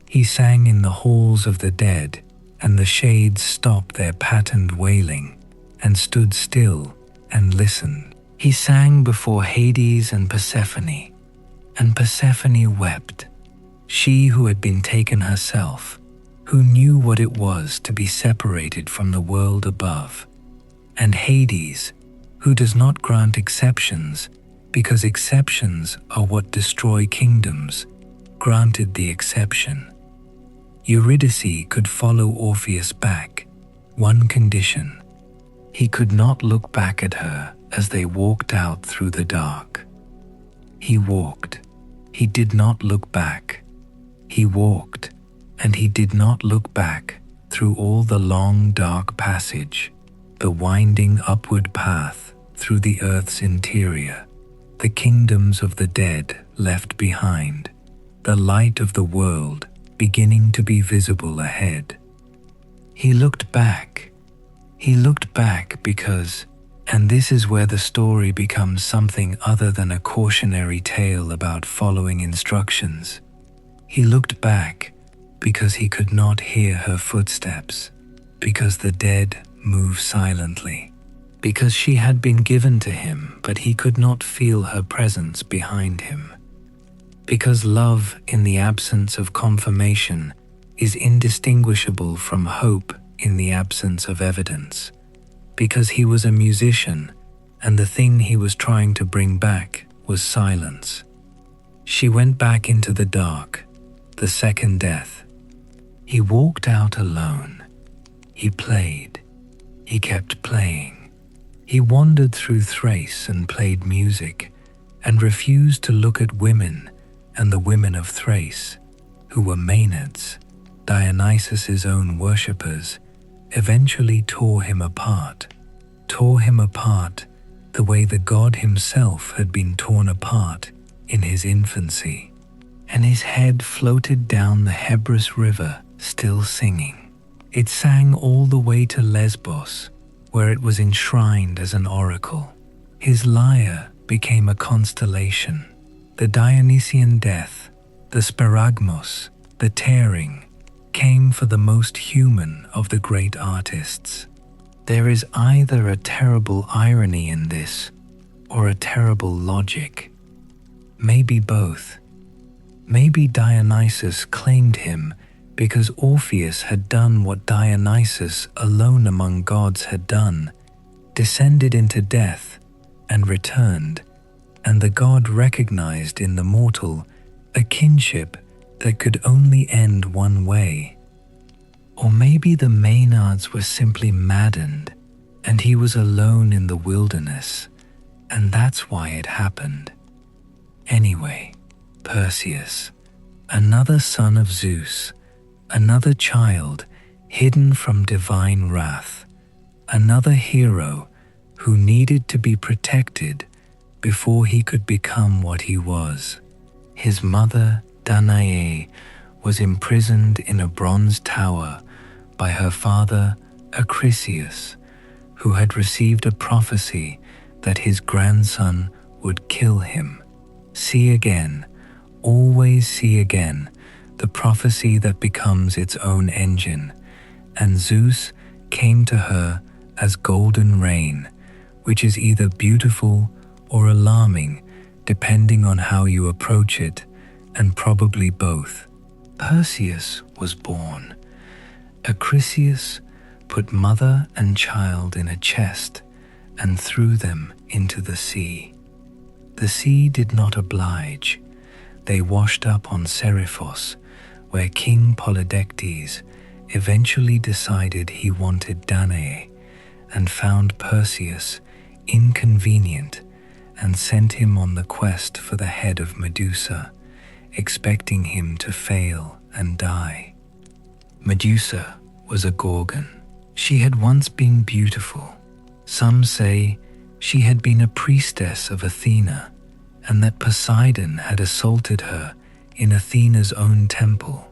He sang in the halls of the dead, and the shades stopped their patterned wailing, and stood still and listened. He sang before Hades and Persephone wept, she who had been taken herself, who knew what it was to be separated from the world above, and Hades, who does not grant exceptions, because exceptions are what destroy kingdoms, granted the exception. Eurydice could follow Orpheus back, one condition: he could not look back at her as they walked out through the dark. He walked. He did not look back. He walked, and he did not look back through all the long dark passage, the winding upward path through the earth's interior, the kingdoms of the dead left behind, the light of the world beginning to be visible ahead. He looked back. He looked back because, and this is where the story becomes something other than a cautionary tale about following instructions. He looked back because he could not hear her footsteps, because the dead move silently, because she had been given to him but he could not feel her presence behind him, because love in the absence of confirmation is indistinguishable from hope in the absence of evidence, because he was a musician and the thing he was trying to bring back was silence. She went back into the dark, the second death. He walked out alone. He played. He kept playing. He wandered through Thrace and played music and refused to look at women and the women of Thrace, who were Maenads, Dionysus's own worshippers, eventually tore him apart the way the god himself had been torn apart in his infancy, and his head floated down the Hebrus river still singing. It sang all the way to Lesbos, where it was enshrined as an oracle. His lyre became a constellation. The Dionysian death, the sparagmos, the tearing, came for the most human of the great artists. There is either a terrible irony in this, or a terrible logic. Maybe both. Maybe Dionysus claimed him because Orpheus had done what Dionysus alone among gods had done, descended into death and returned, and the god recognized in the mortal a kinship that could only end one way. Or maybe the Maenads were simply maddened, and he was alone in the wilderness, and that's why it happened. Anyway, Perseus, another son of Zeus, another child hidden from divine wrath, another hero who needed to be protected before he could become what he was. His mother, Danae, was imprisoned in a bronze tower by her father, Acrisius, who had received a prophecy that his grandson would kill him. See again, always see again, the prophecy that becomes its own engine, and Zeus came to her as golden rain, which is either beautiful or alarming, depending on how you approach it, and probably both. Perseus was born. Acrisius put mother and child in a chest and threw them into the sea. The sea did not oblige. They washed up on Seriphos, where King Polydectes eventually decided he wanted Danae and found Perseus inconvenient and sent him on the quest for the head of Medusa, expecting him to fail and die. Medusa was a Gorgon. She had once been beautiful. Some say she had been a priestess of Athena, and that Poseidon had assaulted her in Athena's own temple,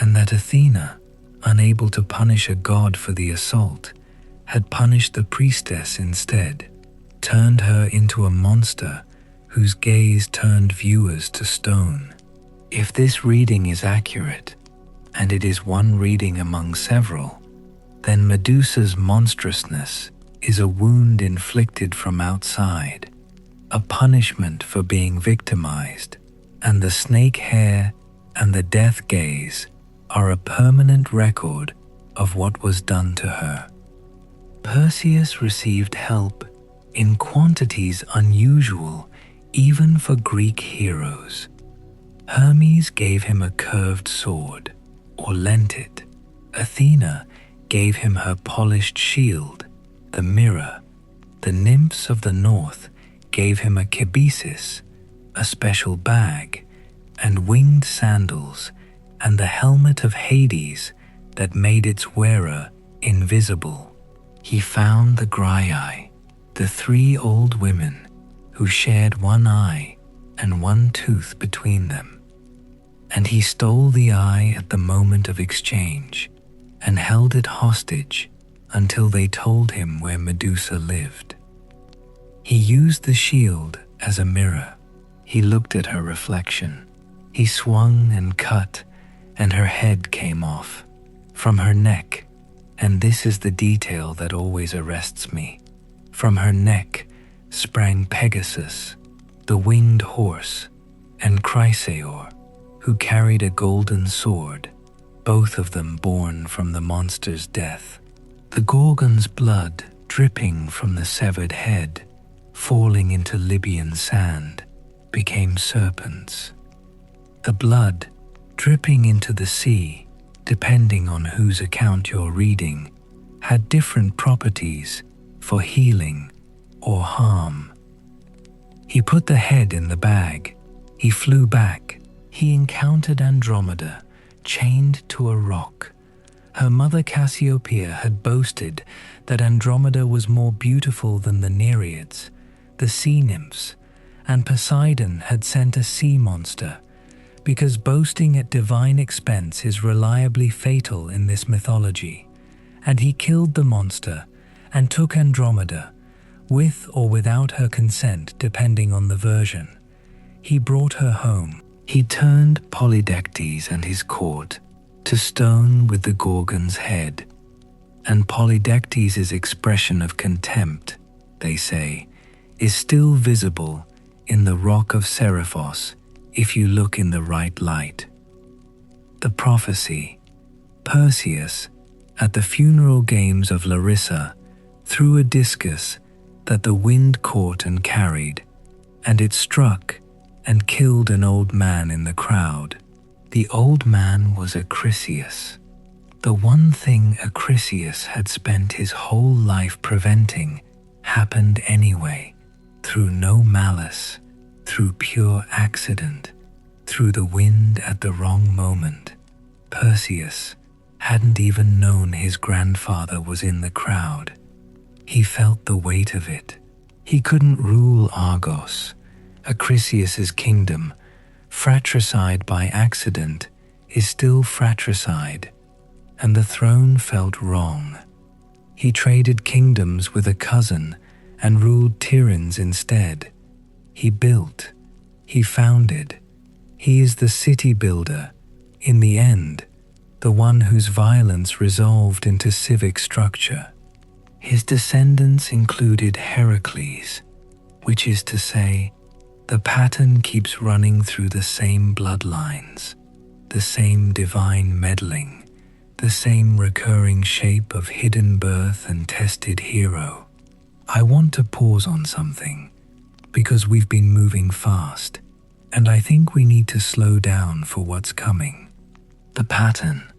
and that Athena, unable to punish a god for the assault, had punished the priestess instead, turned her into a monster whose gaze turned viewers to stone. If this reading is accurate, and it is one reading among several, then Medusa's monstrousness is a wound inflicted from outside, a punishment for being victimized, and the snake hair and the death gaze are a permanent record of what was done to her. Perseus received help in quantities unusual even for Greek heroes. Hermes gave him a curved sword, or lent it. Athena gave him her polished shield, the mirror. The nymphs of the north gave him a kibisis, a special bag, and winged sandals, and the helmet of Hades that made its wearer invisible. He found the Graiai, the 3 old women who shared one eye and one tooth between them. And he stole the eye at the moment of exchange and held it hostage until they told him where Medusa lived. He used the shield as a mirror. He looked at her reflection. He swung and cut, and her head came off. From her neck, and this is the detail that always arrests me, from her neck sprang Pegasus, the winged horse, and Chrysaor, who carried a golden sword, both of them born from the monster's death. The Gorgon's blood dripping from the severed head, falling into Libyan sand, became serpents. The blood dripping into the sea, depending on whose account you're reading, had different properties for healing or harm. He put the head in the bag. He flew back. He encountered Andromeda, chained to a rock. Her mother Cassiopeia had boasted that Andromeda was more beautiful than the Nereids, the sea nymphs, and Poseidon had sent a sea monster, because boasting at divine expense is reliably fatal in this mythology, and he killed the monster and took Andromeda, with or without her consent depending on the version. He brought her home. He turned Polydectes and his court to stone with the Gorgon's head, and Polydectes' expression of contempt, they say, is still visible in the rock of Seriphos if you look in the right light. The prophecy: Perseus, at the funeral games of Larissa, threw a discus that the wind caught and carried, and it struck and killed an old man in the crowd. The old man was Acrisius. The one thing Acrisius had spent his whole life preventing happened anyway, through no malice, through pure accident, through the wind at the wrong moment. Perseus hadn't even known his grandfather was in the crowd. He felt the weight of it. He couldn't rule Argos, Acrisius's kingdom. Fratricide by accident is still fratricide, and the throne felt wrong. He traded kingdoms with a cousin and ruled Tiryns instead. He built, he founded. He is the city builder, in the end, the one whose violence resolved into civic structure. His descendants included Heracles, which is to say, the pattern keeps running through the same bloodlines, the same divine meddling, the same recurring shape of hidden birth and tested hero. I want to pause on something, because we've been moving fast, and I think we need to slow down for what's coming. The pattern,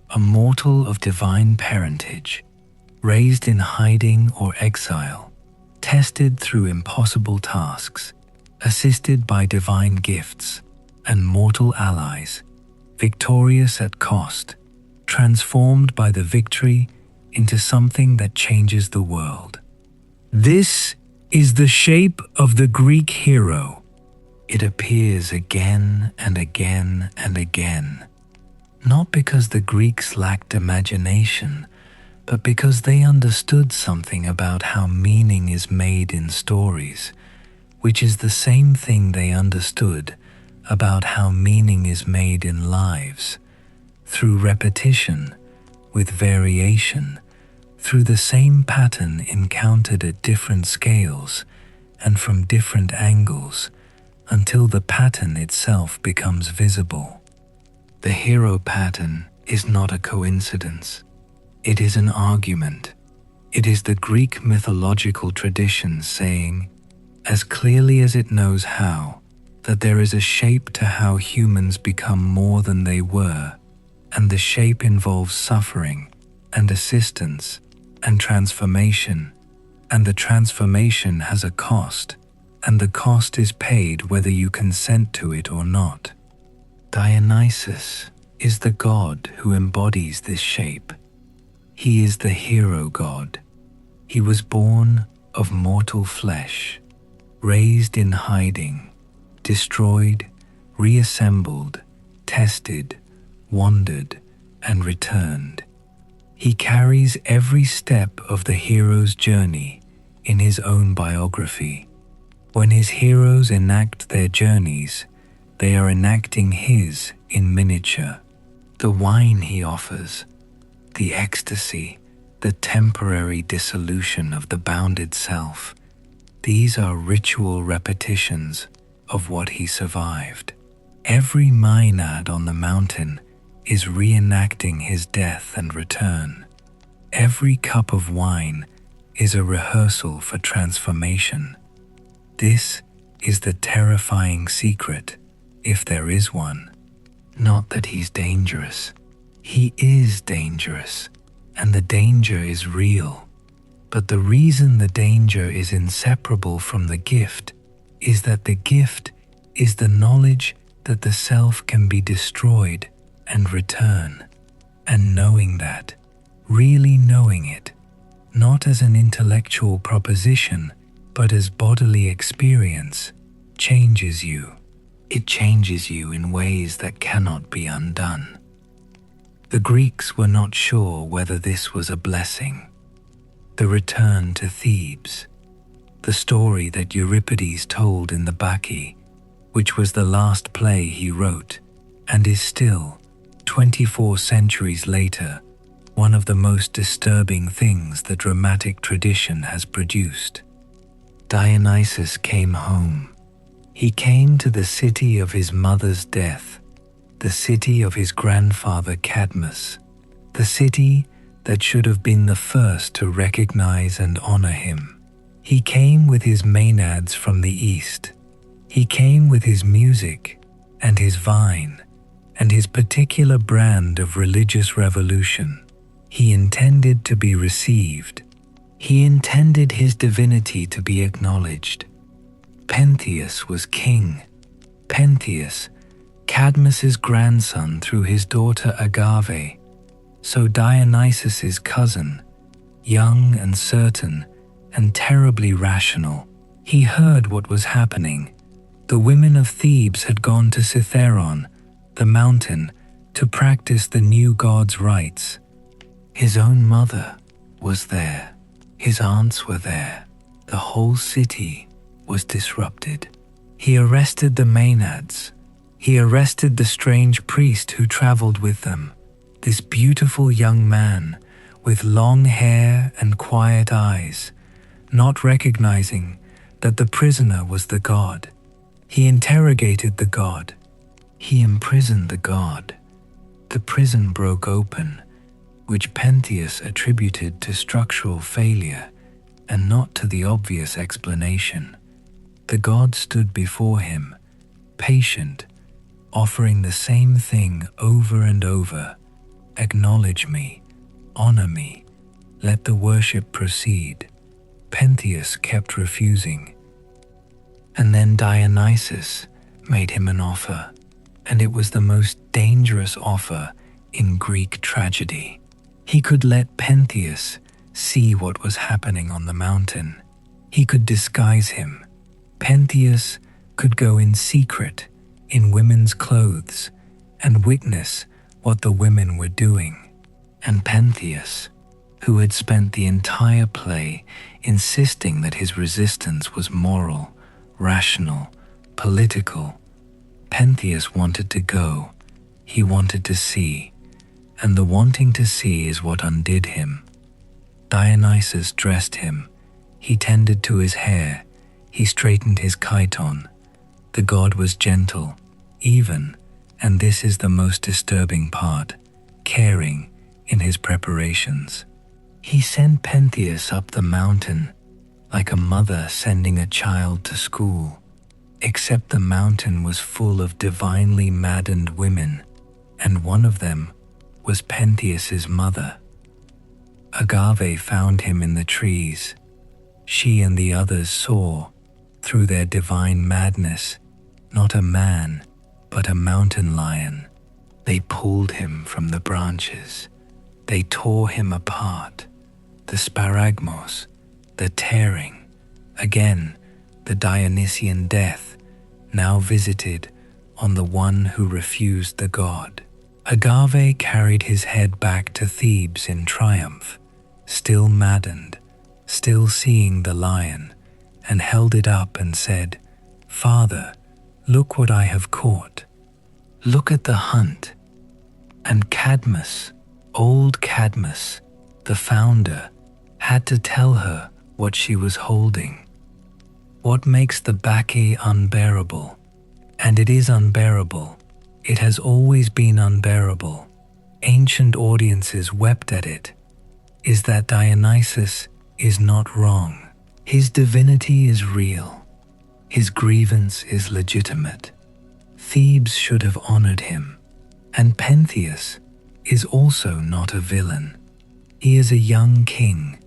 a mortal of divine parentage, raised in hiding or exile, tested through impossible tasks, assisted by divine gifts and mortal allies, victorious at cost, transformed by the victory into something that changes the world. This is the shape of the Greek hero. It appears again and again and again, not because the Greeks lacked imagination, but because they understood something about how meaning is made in stories, which is the same thing they understood about how meaning is made in lives, through repetition, with variation, through the same pattern encountered at different scales and from different angles, until the pattern itself becomes visible. The hero pattern is not a coincidence. It is an argument. It is the Greek mythological tradition saying, as clearly as it knows how, that there is a shape to how humans become more than they were, and the shape involves suffering and assistance and transformation, and the transformation has a cost, and the cost is paid whether you consent to it or not. Dionysus, is the god who embodies this shape. He is the hero god. He was born of mortal flesh, raised in hiding, destroyed, reassembled, tested, wandered, and returned. He carries every step of the hero's journey in his own biography. When his heroes enact their journeys, they are enacting his in miniature. The wine he offers, the ecstasy, the temporary dissolution of the bounded self, these are ritual repetitions of what he survived. Every Maenad on the mountain is reenacting his death and return. Every cup of wine is a rehearsal for transformation. This is the terrifying secret, if there is one. Not that he's dangerous. He is dangerous, and the danger is real. But the reason the danger is inseparable from the gift is that the gift is the knowledge that the self can be destroyed and return. And knowing that, really knowing it, not as an intellectual proposition, but as bodily experience, changes you. It changes you in ways that cannot be undone. The Greeks were not sure whether this was a blessing. The return to Thebes, the story that Euripides told in the Bacchae, which was the last play he wrote, and is still, 24 centuries later, one of the most disturbing things the dramatic tradition has produced. Dionysus came home. He came to the city of his mother's death, the city of his grandfather Cadmus, the city that should have been the first to recognize and honor him. He came with his Maenads from the east. He came with his music and his vine and his particular brand of religious revolution. He intended to be received. He intended his divinity to be acknowledged. Pentheus was king. Pentheus, Cadmus's grandson through his daughter Agave, so Dionysus's cousin, young and certain and terribly rational, he heard what was happening. The women of Thebes had gone to Cithaeron, the mountain, to practice the new god's rites. His own mother was there. His aunts were there. The whole city was disrupted. He arrested the Maenads. He arrested the strange priest who traveled with them, this beautiful young man with long hair and quiet eyes, not recognizing that the prisoner was the god. He interrogated the god. He imprisoned the god. The prison broke open, which Pentheus attributed to structural failure and not to the obvious explanation. The god stood before him, patient, offering the same thing over and over. Acknowledge me, honor me, let the worship proceed. Pentheus kept refusing. And then Dionysus made him an offer, and it was the most dangerous offer in Greek tragedy. He could let Pentheus see what was happening on the mountain. He could disguise him. Pentheus could go in secret, in women's clothes, and witness what the women were doing. And Pentheus, who had spent the entire play insisting that his resistance was moral, rational, political, Pentheus wanted to go. He wanted to see, and the wanting to see is what undid him. Dionysus dressed him. He tended to his hair. He straightened his chiton. The god was gentle, even, and this is the most disturbing part, caring in his preparations. He sent Pentheus up the mountain like a mother sending a child to school, except the mountain was full of divinely maddened women, and one of them was Pentheus's mother. Agave found him in the trees. She and the others saw, through their divine madness, not a man, but a mountain lion. They pulled him from the branches. They tore him apart. The sparagmos, the tearing. Again, the Dionysian death, now visited on the one who refused the god. Agave carried his head back to Thebes in triumph, still maddened, still seeing the lion, and held it up and said, "Father, look what I have caught. Look at the hunt." And Cadmus, old Cadmus, the founder, had to tell her what she was holding. What makes the Bacchae unbearable? And it is unbearable. It has always been unbearable. Ancient audiences wept at it. Is that Dionysus is not wrong. His divinity is real. His grievance is legitimate. Thebes should have honored him. And Pentheus is also not a villain. He is a young king,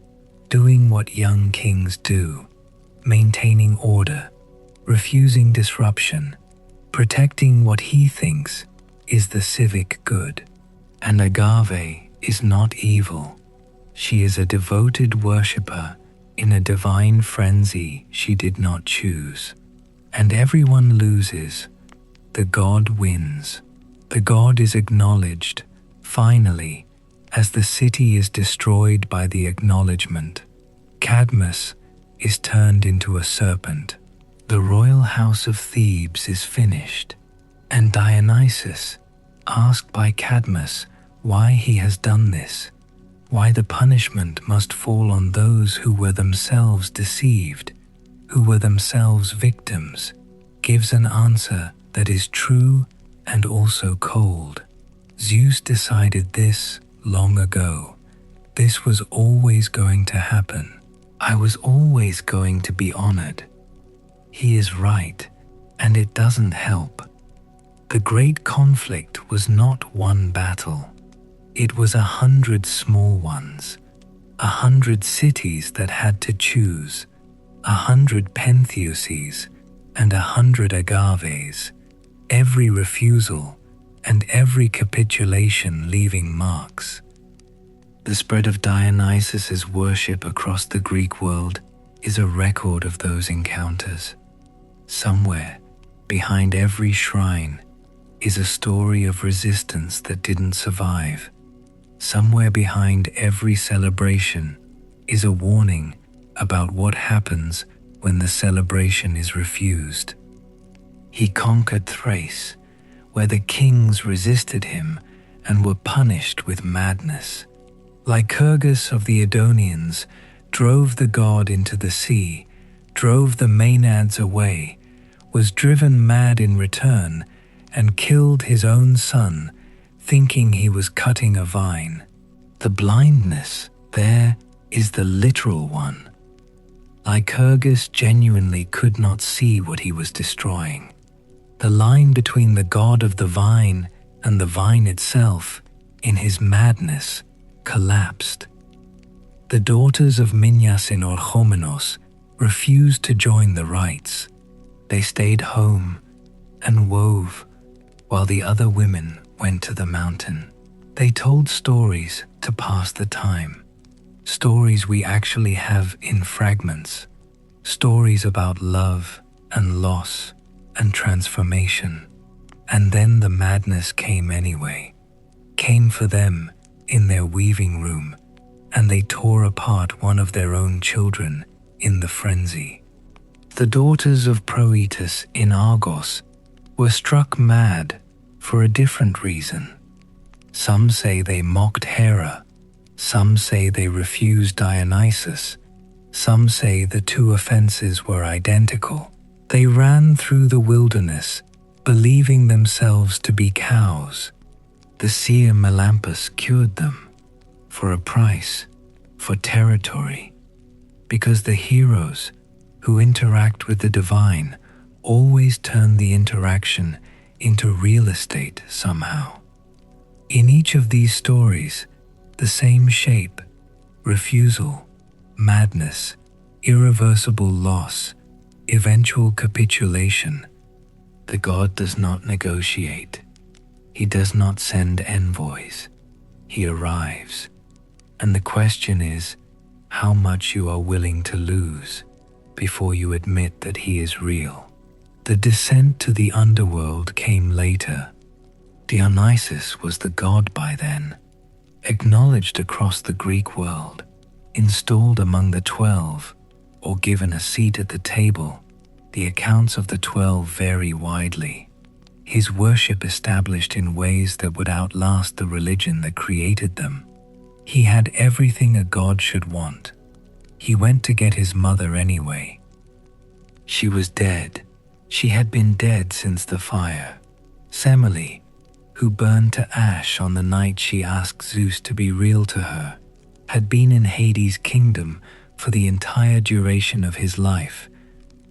doing what young kings do, maintaining order, refusing disruption, protecting what he thinks is the civic good. And Agave is not evil. She is a devoted worshipper in a divine frenzy she did not choose. And everyone loses. The god wins. The god is acknowledged, finally, as the city is destroyed by the acknowledgement. Cadmus is turned into a serpent. The royal house of Thebes is finished, and Dionysus, asked by Cadmus why he has done this, why the punishment must fall on those who were themselves deceived, who were themselves victims, gives an answer that is true and also cold. Zeus decided this long ago. This was always going to happen. I was always going to be honored. He is right, and it doesn't help. The great conflict was not one battle. It was 100 small ones, 100 cities that had to choose, 100 Pentheuses and 100 Agaves, every refusal and every capitulation leaving marks. The spread of Dionysus's worship across the Greek world is a record of those encounters. Somewhere, behind every shrine, is a story of resistance that didn't survive. Somewhere behind every celebration is a warning about what happens when the celebration is refused. He conquered Thrace, where the kings resisted him and were punished with madness. Lycurgus of the Edonians drove the god into the sea, drove the Maenads away, was driven mad in return, and killed his own son, thinking he was cutting a vine. The blindness there is the literal one. Lycurgus genuinely could not see what he was destroying. The line between the god of the vine and the vine itself, in his madness, collapsed. The daughters of Minyas in Orchomenos refused to join the rites. They stayed home and wove, while the other women went to the mountain. They told stories to pass the time, stories we actually have in fragments, stories about love and loss and transformation. And then the madness came anyway, came for them in their weaving room, and they tore apart one of their own children in the frenzy. The daughters of Proetus in Argos were struck mad for a different reason. Some say they mocked Hera, some say they refused Dionysus, some say the two offenses were identical. They ran through the wilderness, believing themselves to be cows. The seer Melampus cured them, for a price, for territory, because the heroes who interact with the divine always turn the interaction into real estate somehow. In each of these stories, the same shape: refusal, madness, irreversible loss, eventual capitulation. The god does not negotiate. He does not send envoys. He arrives. And the question is how much you are willing to lose before you admit that he is real. The descent to the underworld came later. Dionysus was the god by then, acknowledged across the Greek world, installed among the 12, or given a seat at the table. The accounts of the 12 vary widely. His worship established in ways that would outlast the religion that created them. He had everything a god should want. He went to get his mother anyway. She was dead. She had been dead since the fire. Semele, who burned to ash on the night she asked Zeus to be real to her, had been in Hades' kingdom for the entire duration of his life,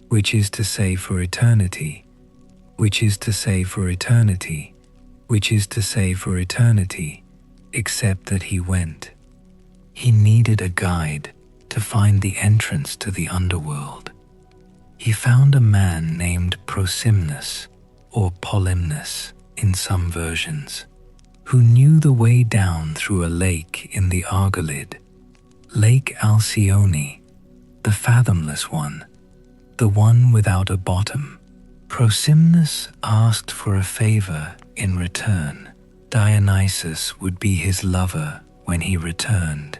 which is to say for eternity, which is to say for eternity, which is to say for eternity, except that he went. He needed a guide to find the entrance to the underworld. He found a man named Prosimnus, or Polymnus in some versions, who knew the way down through a lake in the Argolid, Lake Alcyone, the fathomless one, the one without a bottom. Prosimnus asked for a favor in return. Dionysus would be his lover when he returned.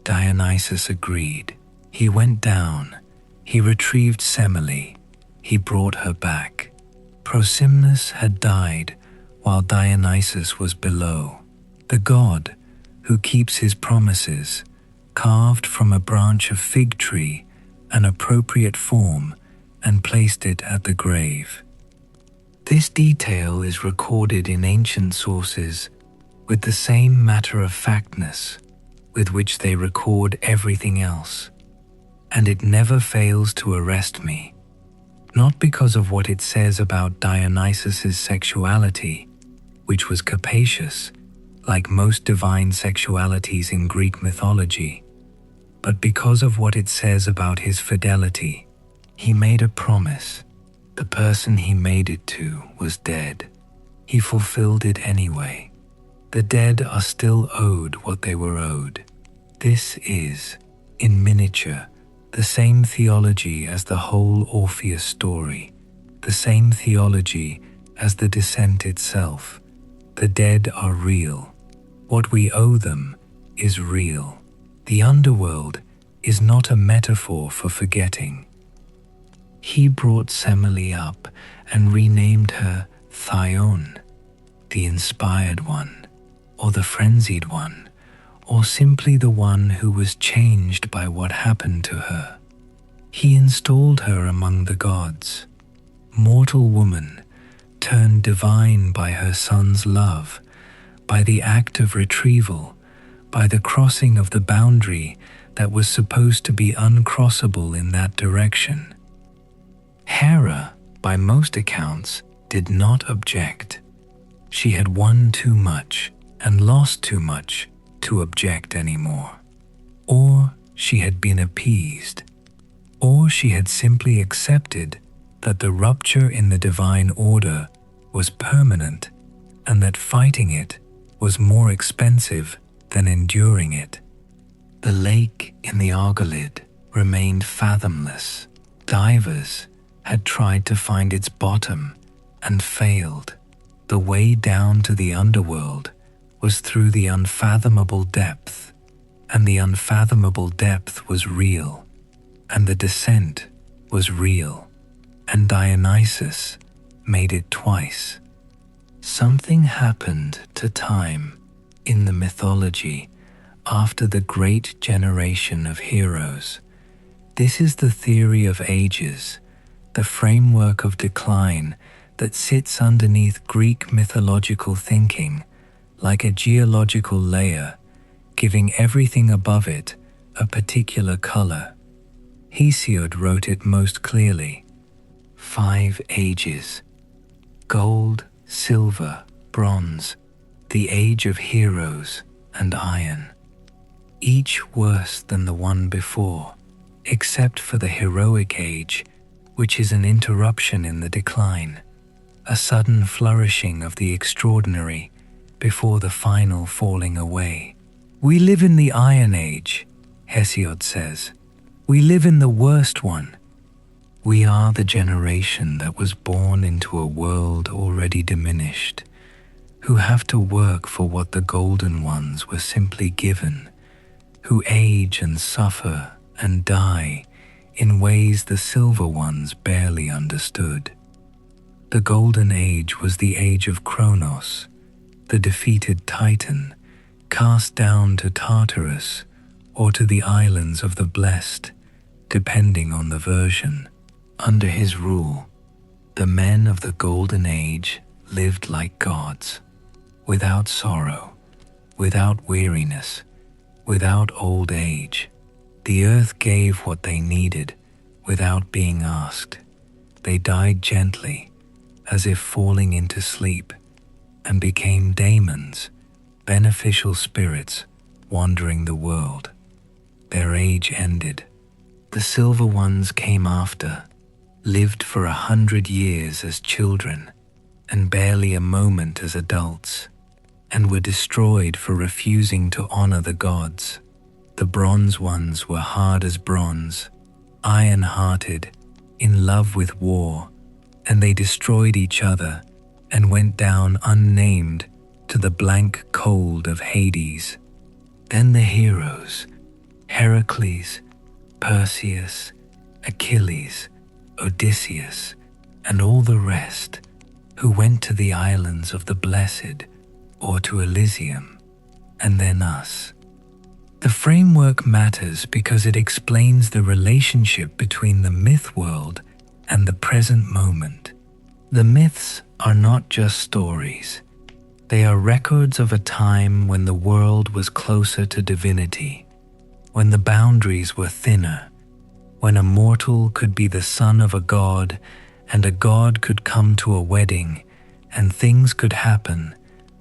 Dionysus agreed. He went down. He retrieved Semele. He brought her back. Prosimnus had died while Dionysus was below. The god, who keeps his promises, carved from a branch of fig tree an appropriate form and placed it at the grave. This detail is recorded in ancient sources with the same matter-of-factness with which they record everything else, and it never fails to arrest me, not because of what it says about Dionysus's sexuality, which was capacious, like most divine sexualities in Greek mythology, but because of what it says about his fidelity. He made a promise. The person he made it to was dead. He fulfilled it anyway. The dead are still owed what they were owed. This is, in miniature, the same theology as the whole Orpheus story, the same theology as the descent itself. The dead are real. What we owe them is real. The underworld is not a metaphor for forgetting. He brought Semele up and renamed her Thyone, the inspired one, or the frenzied one, or simply the one who was changed by what happened to her. He installed her among the gods. Mortal woman, turned divine by her son's love, by the act of retrieval, by the crossing of the boundary that was supposed to be uncrossable in that direction. Hera, by most accounts, did not object. She had won too much and lost too much to object anymore. Or she had been appeased. Or she had simply accepted that the rupture in the divine order was permanent and that fighting it was more expensive than enduring it. The lake in the Argolid remained fathomless. Divers had tried to find its bottom and failed. The way down to the underworld was through the unfathomable depth, and the unfathomable depth was real, and the descent was real, and Dionysus made it twice. Something happened to time in the mythology after the great generation of heroes. This is the theory of ages, the framework of decline that sits underneath Greek mythological thinking like a geological layer, giving everything above it a particular color. Hesiod wrote it most clearly. 5 ages: gold, silver, bronze, the age of heroes, and iron. Each worse than the one before, except for the heroic age, which is an interruption in the decline. a sudden flourishing of the extraordinary before the final falling away. We live in the Iron Age, Hesiod says. We live in the worst one. We are the generation that was born into a world already diminished, who have to work for what the golden ones were simply given, who age and suffer and die in ways the silver ones barely understood. The golden age was the age of Kronos, the defeated Titan, cast down to Tartarus or to the islands of the blessed, depending on the version. Under his rule, the men of the golden age lived like gods, without sorrow, without weariness, without old age. The earth gave what they needed without being asked. They died gently, as if falling into sleep, and became daemons, beneficial spirits wandering the world. Their age ended. The silver ones came after, lived for 100 years as children, and barely a moment as adults, and were destroyed for refusing to honor the gods. The bronze ones were hard as bronze, iron-hearted, in love with war, and they destroyed each other and went down unnamed to the blank cold of Hades. Then the heroes, Heracles, Perseus, Achilles, Odysseus, and all the rest, who went to the islands of the blessed or to Elysium, and then us. The framework matters because it explains the relationship between the myth world and the present moment. The myths are not just stories. They are records of a time when the world was closer to divinity, when the boundaries were thinner, when a mortal could be the son of a god and a god could come to a wedding and things could happen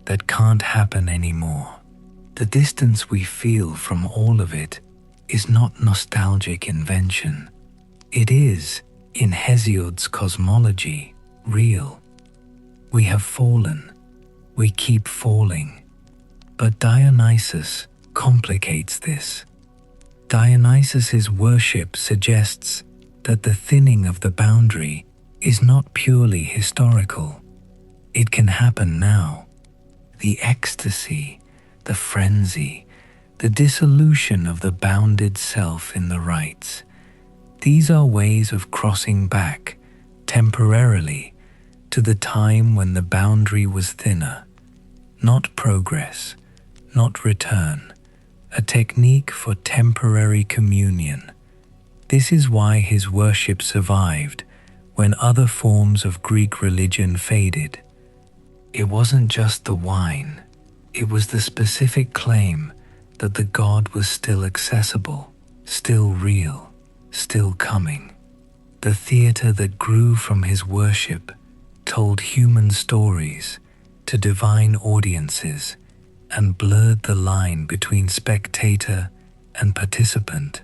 that can't happen anymore. The distance we feel from all of it is not nostalgic invention. It is, in Hesiod's cosmology, real. We have fallen. We keep falling. But Dionysus complicates this. Dionysus's worship suggests that the thinning of the boundary is not purely historical. It can happen now. The ecstasy, the frenzy, the dissolution of the bounded self in the rites. These are ways of crossing back, temporarily, to the time when the boundary was thinner. Not progress, not return. A technique for temporary communion. This is why his worship survived when other forms of Greek religion faded. It wasn't just the wine, it was the specific claim that the god was still accessible, still real, still coming. The theater that grew from his worship told human stories to divine audiences and blurred the line between spectator and participant,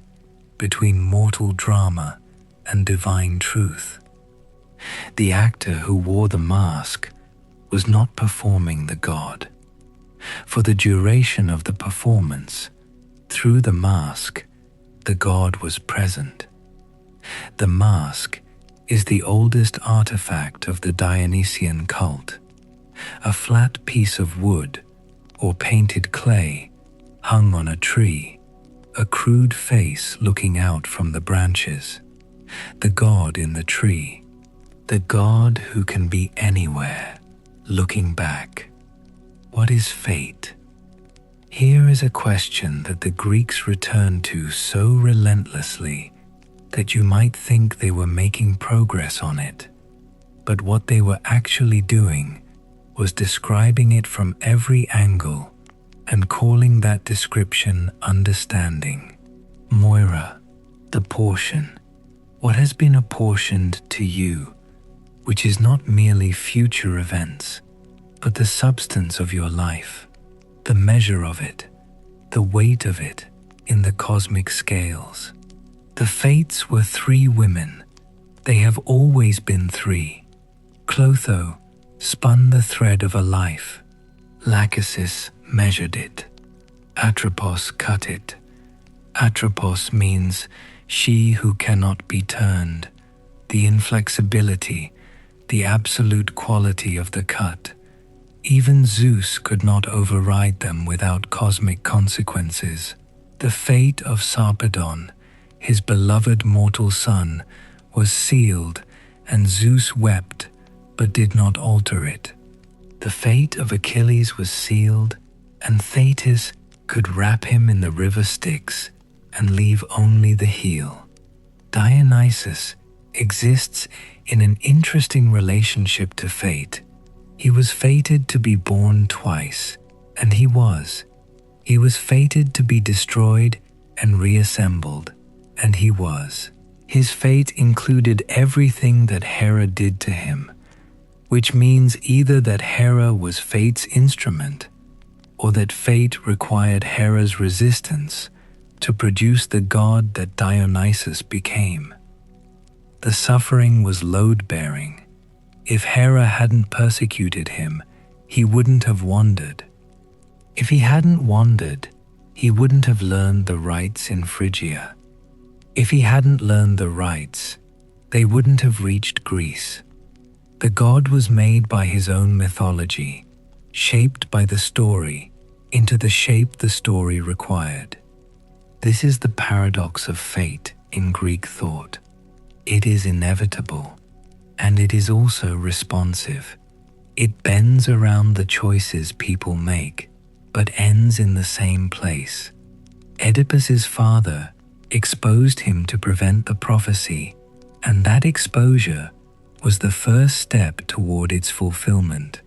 between mortal drama and divine truth. The actor who wore the mask was not performing the god. For the duration of the performance, through the mask, the god was present. The mask is the oldest artifact of the Dionysian cult, a flat piece of wood or painted clay hung on a tree, a crude face looking out from the branches. The god in the tree, the god who can be anywhere, looking back. What is fate? Here is a question that the Greeks returned to so relentlessly that you might think they were making progress on it, but what they were actually doing was describing it from every angle and calling that description understanding. Moira, the portion, what has been apportioned to you, which is not merely future events, but the substance of your life, the measure of it, the weight of it in the cosmic scales. The fates were 3 women. They have always been 3. Clotho, spun the thread of a life. Lachesis measured it. Atropos cut it. Atropos means she who cannot be turned, the inflexibility, the absolute quality of the cut. Even Zeus could not override them without cosmic consequences. The fate of Sarpedon, his beloved mortal son, was sealed, and Zeus wept, but did not alter it. The fate of Achilles was sealed, and Thetis could wrap him in the river Styx and leave only the heel. Dionysus exists in an interesting relationship to fate. He was fated to be born twice, and he was. He was fated to be destroyed and reassembled, and he was. His fate included everything that Hera did to him, which means either that Hera was fate's instrument, or that fate required Hera's resistance to produce the god that Dionysus became. The suffering was load-bearing. If Hera hadn't persecuted him, he wouldn't have wandered. If he hadn't wandered, he wouldn't have learned the rites in Phrygia. If he hadn't learned the rites, they wouldn't have reached Greece. The god was made by his own mythology, shaped by the story into the shape the story required. This is the paradox of fate in Greek thought. It is inevitable, and it is also responsive. It bends around the choices people make, but ends in the same place. Oedipus's father exposed him to prevent the prophecy, and that exposure was the first step toward its fulfillment.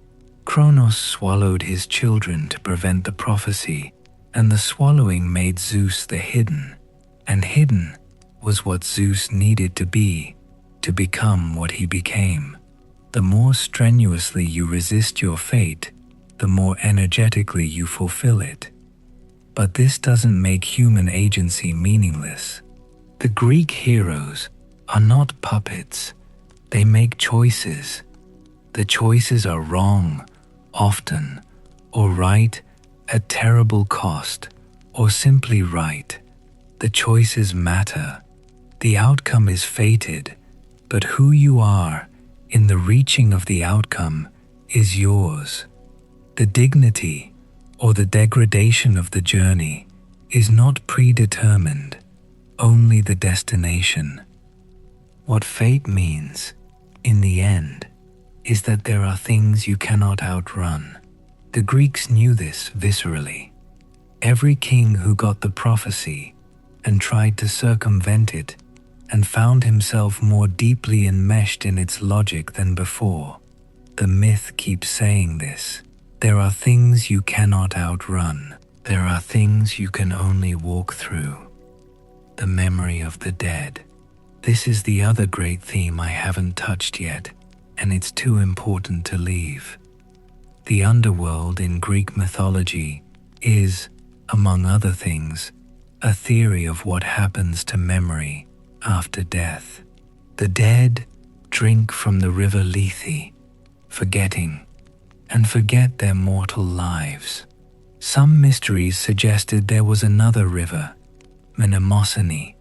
Kronos swallowed his children to prevent the prophecy, and the swallowing made Zeus the hidden, and hidden was what Zeus needed to be to become what he became. The more strenuously you resist your fate, the more energetically you fulfill it. But this doesn't make human agency meaningless. The Greek heroes are not puppets. They make choices. The choices are wrong, often, or right at terrible cost, or simply right. The choices matter. The outcome is fated, but who you are in the reaching of the outcome is yours. The dignity or the degradation of the journey is not predetermined, only the destination. What fate means, in the end, is that there are things you cannot outrun. The Greeks knew this viscerally. Every king who got the prophecy and tried to circumvent it and found himself more deeply enmeshed in its logic than before. The myth keeps saying this. There are things you cannot outrun. There are things you can only walk through. The memory of the dead. This is the other great theme I haven't touched yet, and it's too important to leave. The underworld in Greek mythology is, among other things, a theory of what happens to memory after death. The dead drink from the river Lethe, forgetting, and forget their mortal lives. Some mysteries suggested there was another river, Mnemosyne,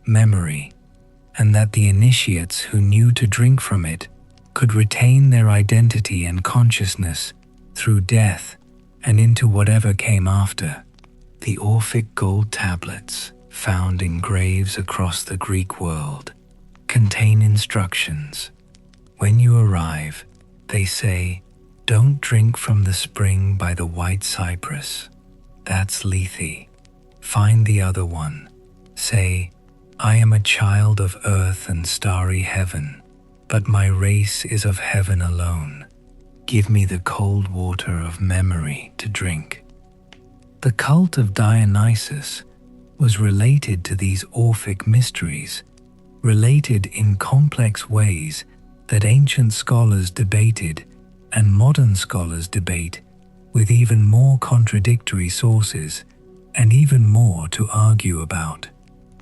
memory, and that the initiates who knew to drink from it could retain their identity and consciousness through death and into whatever came after. The Orphic gold tablets, found in graves across the Greek world, contain instructions. When you arrive, they say, "Don't drink from the spring by the white cypress." That's Lethe. Find the other one. Say, "I am a child of earth and starry heaven, but my race is of heaven alone. Give me the cold water of memory to drink." The cult of Dionysus was related to these Orphic mysteries, related in complex ways that ancient scholars debated and modern scholars debate, with even more contradictory sources and even more to argue about.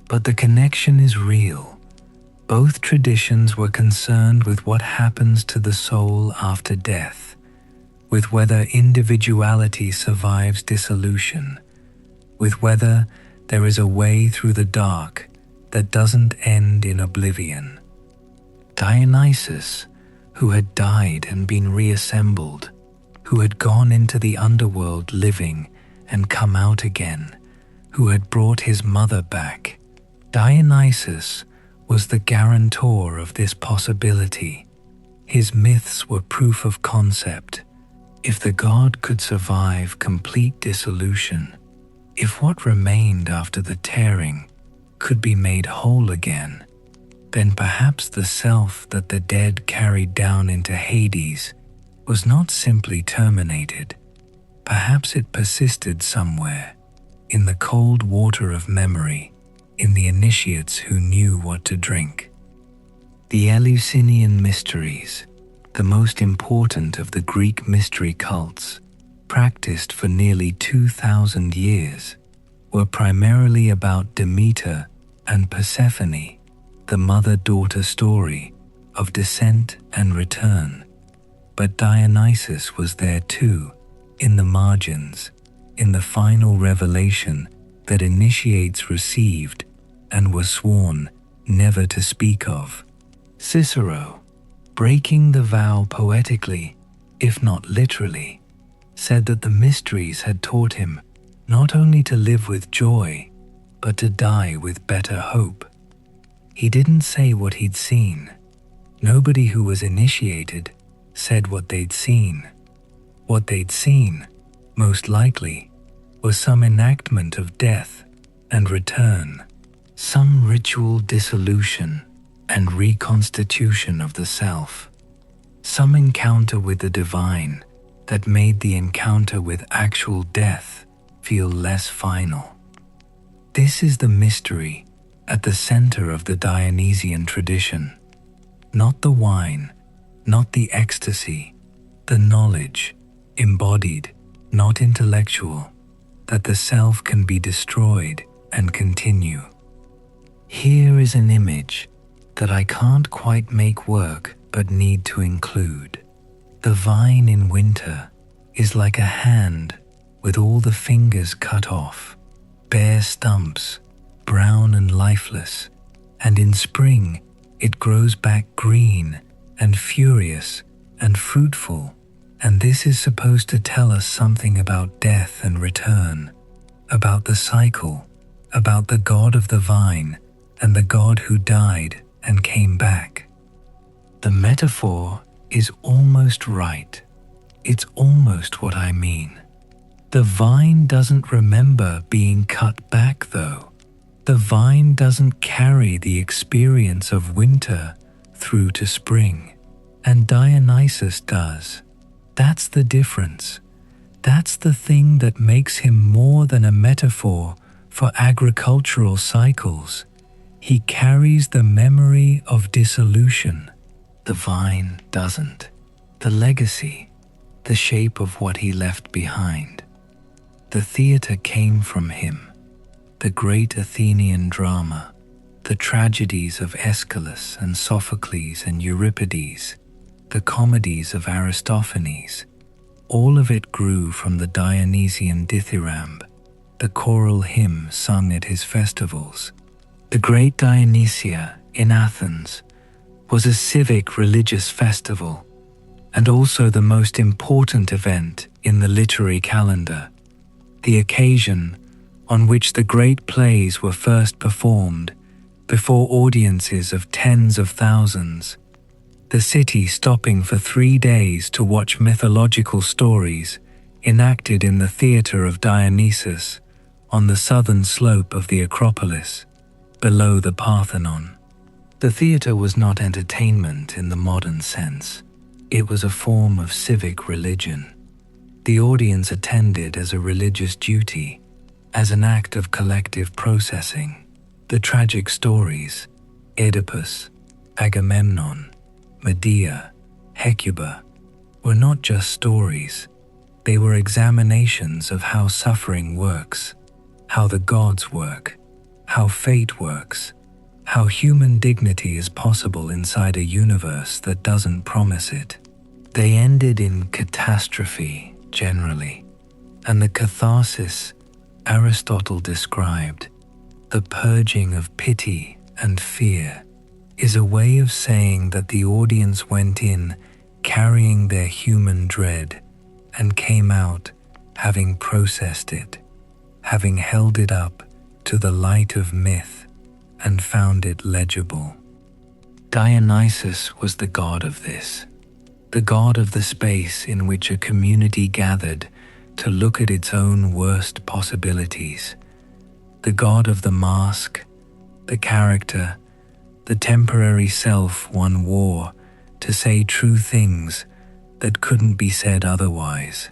But the connection is real. Both traditions were concerned with what happens to the soul after death, with whether individuality survives dissolution, with whether there is a way through the dark that doesn't end in oblivion. Dionysus, who had died and been reassembled, who had gone into the underworld living and come out again, who had brought his mother back. Dionysus was the guarantor of this possibility. His myths were proof of concept. If the god could survive complete dissolution, if what remained after the tearing could be made whole again, then perhaps the self that the dead carried down into Hades was not simply terminated. Perhaps it persisted somewhere, in the cold water of memory, in the initiates who knew what to drink. The Eleusinian mysteries, the most important of the Greek mystery cults, practiced for nearly 2,000 years, were primarily about Demeter and Persephone, the mother-daughter story of descent and return. But Dionysus was there too, in the margins, in the final revelation that initiates received and were sworn never to speak of. Cicero, breaking the vow poetically, if not literally, said that the mysteries had taught him not only to live with joy, but to die with better hope. He didn't say what he'd seen. Nobody who was initiated said what they'd seen. What they'd seen, most likely, was some enactment of death and return, some ritual dissolution and reconstitution of the self, some encounter with the divine that made the encounter with actual death feel less final. This is the mystery at the center of the Dionysian tradition. Not the wine, not the ecstasy, the knowledge, embodied, not intellectual, that the self can be destroyed and continue. Here is an image that I can't quite make work but need to include. The vine in winter is like a hand with all the fingers cut off, bare stumps, brown and lifeless, and in spring it grows back green and furious and fruitful, and this is supposed to tell us something about death and return, about the cycle, about the god of the vine and the god who died and came back. The metaphor is almost right. It's almost what I mean. The vine doesn't remember being cut back though. The vine doesn't carry the experience of winter through to spring, and Dionysus does. That's the difference. That's the thing that makes him more than a metaphor for agricultural cycles. He carries the memory of dissolution. The vine doesn't. The legacy, the shape of what he left behind. The theater came from him. The great Athenian drama, the tragedies of Aeschylus and Sophocles and Euripides, the comedies of Aristophanes, all of it grew from the Dionysian dithyramb, the choral hymn sung at his festivals. The great Dionysia in Athens was a civic religious festival, and also the most important event in the literary calendar, the occasion on which the great plays were first performed before audiences of tens of thousands, the city stopping for 3 days to watch mythological stories enacted in the theatre of Dionysus on the southern slope of the Acropolis, below the Parthenon. The theatre was not entertainment in the modern sense. It was a form of civic religion. The audience attended as a religious duty, as an act of collective processing. The tragic stories, Oedipus, Agamemnon, Medea, Hecuba, were not just stories. They were examinations of how suffering works, how the gods work, how fate works, how human dignity is possible inside a universe that doesn't promise it. They ended in catastrophe, generally, and the catharsis Aristotle described, the purging of pity and fear, is a way of saying that the audience went in carrying their human dread and came out having processed it, having held it up to the light of myth and found it legible. Dionysus was the god of this, the god of the space in which a community gathered to look at its own worst possibilities, the god of the mask, the character, the temporary self one wore to say true things that couldn't be said otherwise.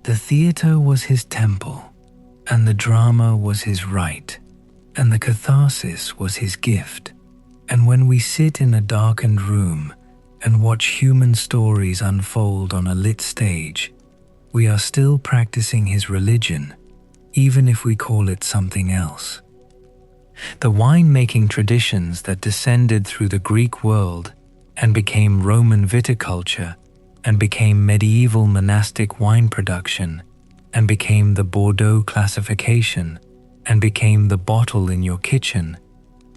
The theater was his temple, and the drama was his rite, and the catharsis was his gift. And when we sit in a darkened room and watch human stories unfold on a lit stage, we are still practicing his religion, even if we call it something else. The wine-making traditions that descended through the Greek world and became Roman viticulture and became medieval monastic wine production and became the Bordeaux classification and became the bottle in your kitchen,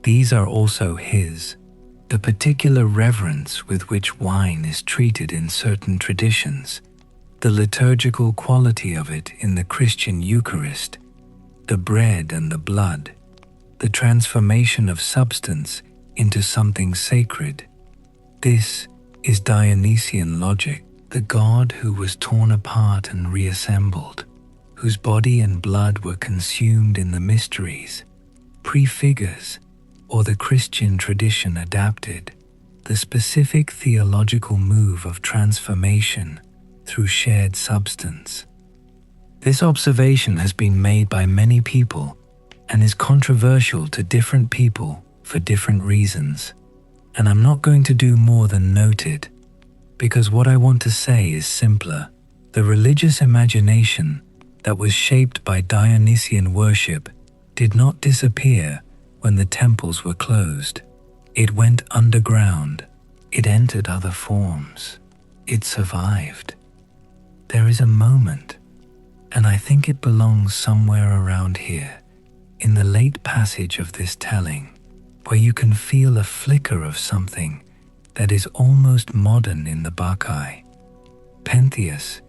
these are also his. The particular reverence with which wine is treated in certain traditions, the liturgical quality of it in the Christian Eucharist, the bread and the blood, the transformation of substance into something sacred. This is Dionysian logic, the god who was torn apart and reassembled, whose body and blood were consumed in the mysteries, prefigures, or the Christian tradition adapted, the specific theological move of transformation through shared substance. This observation has been made by many people and is controversial to different people for different reasons, and I'm not going to do more than note it, because what I want to say is simpler. The religious imagination that was shaped by Dionysian worship did not disappear when the temples were closed. It went underground. It entered other forms. It survived. There is a moment, and I think it belongs somewhere around here, in the late passage of this telling, where you can feel a flicker of something that is almost modern in the Bacchae. Pentheus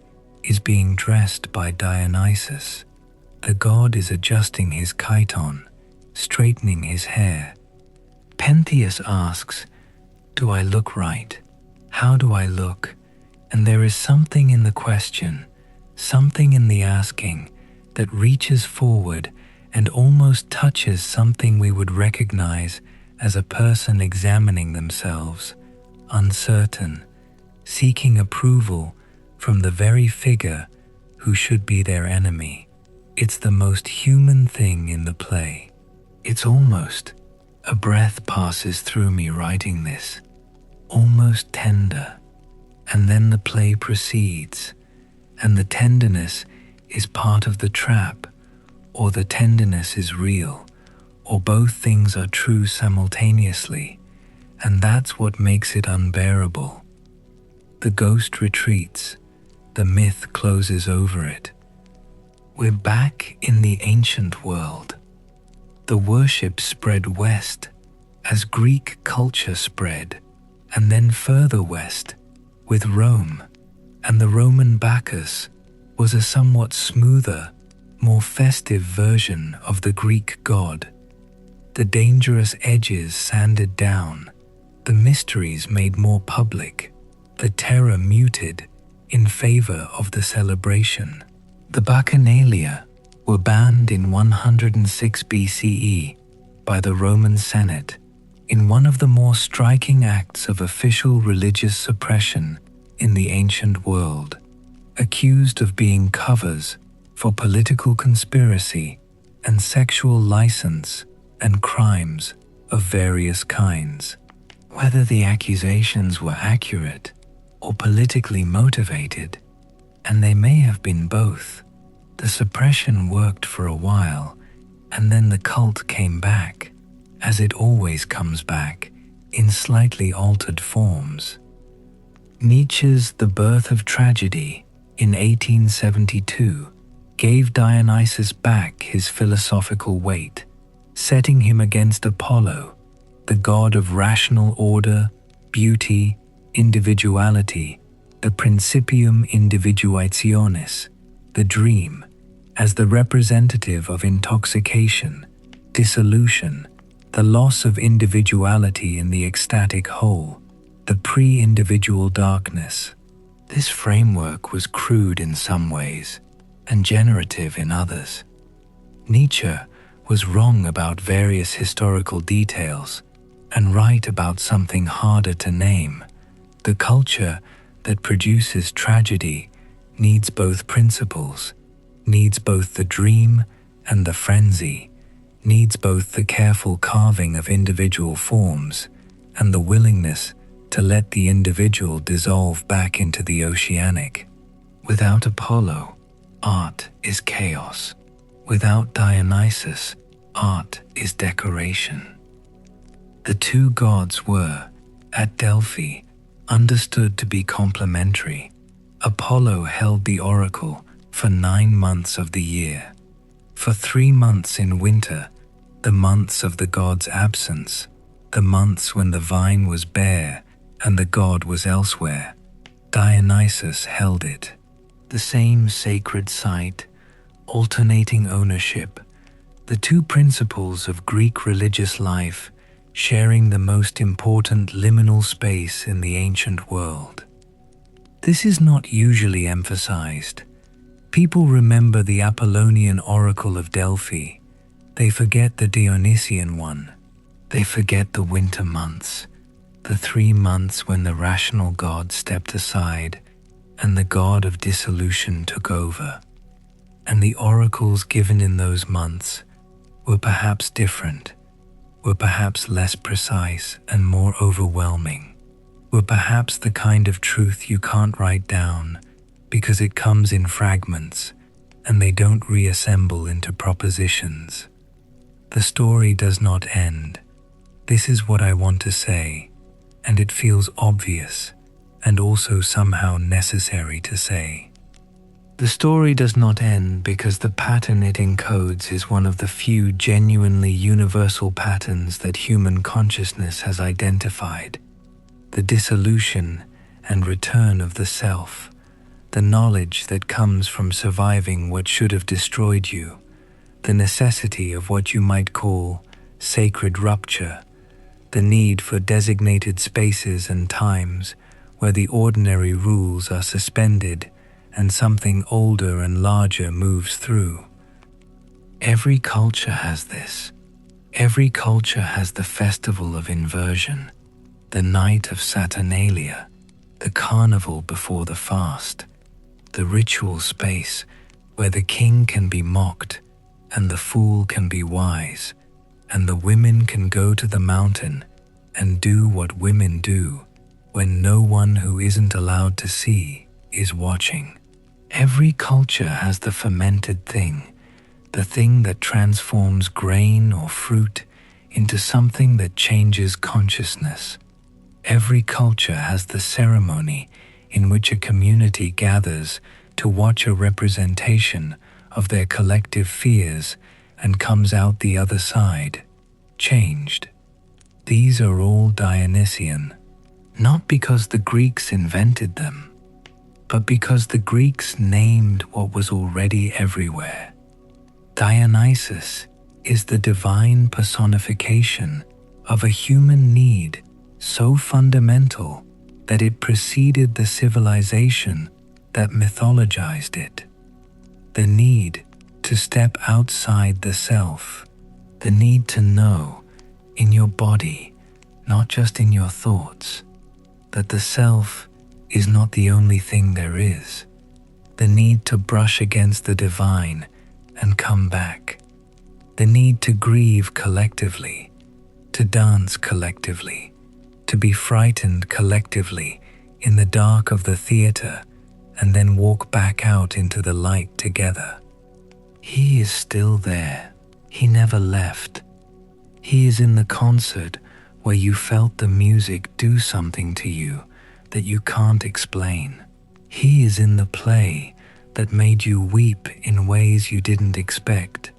is being dressed by Dionysus. The god is adjusting his chiton, straightening his hair. Pentheus asks, "Do I look right? How do I look?" And there is something in the question, something in the asking, that reaches forward and almost touches something we would recognize as a person examining themselves, uncertain, seeking approval from the very figure who should be their enemy. It's the most human thing in the play. It's almost, a breath passes through me writing this, almost tender. And then the play proceeds, and the tenderness is part of the trap, or the tenderness is real, or both things are true simultaneously, and that's what makes it unbearable. The ghost retreats, the myth closes over it. We're back in the ancient world. The worship spread west as Greek culture spread, and then further west with Rome, and the Roman Bacchus was a somewhat smoother, more festive version of the Greek god. The dangerous edges sanded down, the mysteries made more public, the terror muted in favor of the celebration. The Bacchanalia were banned in 106 BCE by the Roman Senate in one of the more striking acts of official religious suppression in the ancient world, accused of being covers for political conspiracy and sexual license and crimes of various kinds. Whether the accusations were accurate or politically motivated, and they may have been both, the suppression worked for a while, and then the cult came back. as it always comes back in slightly altered forms. Nietzsche's The Birth of Tragedy in 1872 gave Dionysus back his philosophical weight, setting him against Apollo, the god of rational order, beauty, individuality, the principium individuationis, the dream, as the representative of intoxication, dissolution, the loss of individuality in the ecstatic whole, the pre-individual darkness. This framework was crude in some ways and generative in others. Nietzsche was wrong about various historical details and right about something harder to name. The culture that produces tragedy needs both principles, needs both the dream and the frenzy, needs both the careful carving of individual forms and the willingness to let the individual dissolve back into the oceanic. Without Apollo, art is chaos. Without Dionysus, art is decoration. The two gods were, at Delphi, understood to be complementary. Apollo held the oracle for 9 months of the year. For 3 months in winter, the months of the god's absence, the months when the vine was bare and the god was elsewhere, Dionysus held it. The same sacred site, alternating ownership, the two principles of Greek religious life sharing the most important liminal space in the ancient world. This is not usually emphasized. People remember the Apollonian oracle of Delphi. They forget the Dionysian one. They forget the winter months, the 3 months when the rational god stepped aside and the god of dissolution took over. And the oracles given in those months were perhaps different, were perhaps less precise and more overwhelming, were perhaps the kind of truth you can't write down because it comes in fragments and they don't reassemble into propositions. The story does not end. This is what I want to say, and it feels obvious and also somehow necessary to say. The story does not end because the pattern it encodes is one of the few genuinely universal patterns that human consciousness has identified. The dissolution and return of the self, the knowledge that comes from surviving what should have destroyed you, the necessity of what you might call sacred rupture, the need for designated spaces and times where the ordinary rules are suspended and something older and larger moves through. Every culture has this. Every culture has the festival of inversion, the night of Saturnalia, the carnival before the fast, the ritual space where the king can be mocked and the fool can be wise, and the women can go to the mountain and do what women do when no one who isn't allowed to see is watching. Every culture has the fermented thing, the thing that transforms grain or fruit into something that changes consciousness. Every culture has the ceremony in which a community gathers to watch a representation of their collective fears and comes out the other side, changed. These are all Dionysian, not because the Greeks invented them, but because the Greeks named what was already everywhere. Dionysus is the divine personification of a human need so fundamental that it preceded the civilization that mythologized it. The need to step outside the self, the need to know in your body, not just in your thoughts, that the self is not the only thing there is, the need to brush against the divine and come back, the need to grieve collectively, to dance collectively, to be frightened collectively in the dark of the theater and then walk back out into the light together. He is still there. He never left. He is in the concert where you felt the music do something to you that you can't explain. He is in the play that made you weep in ways you didn't expect.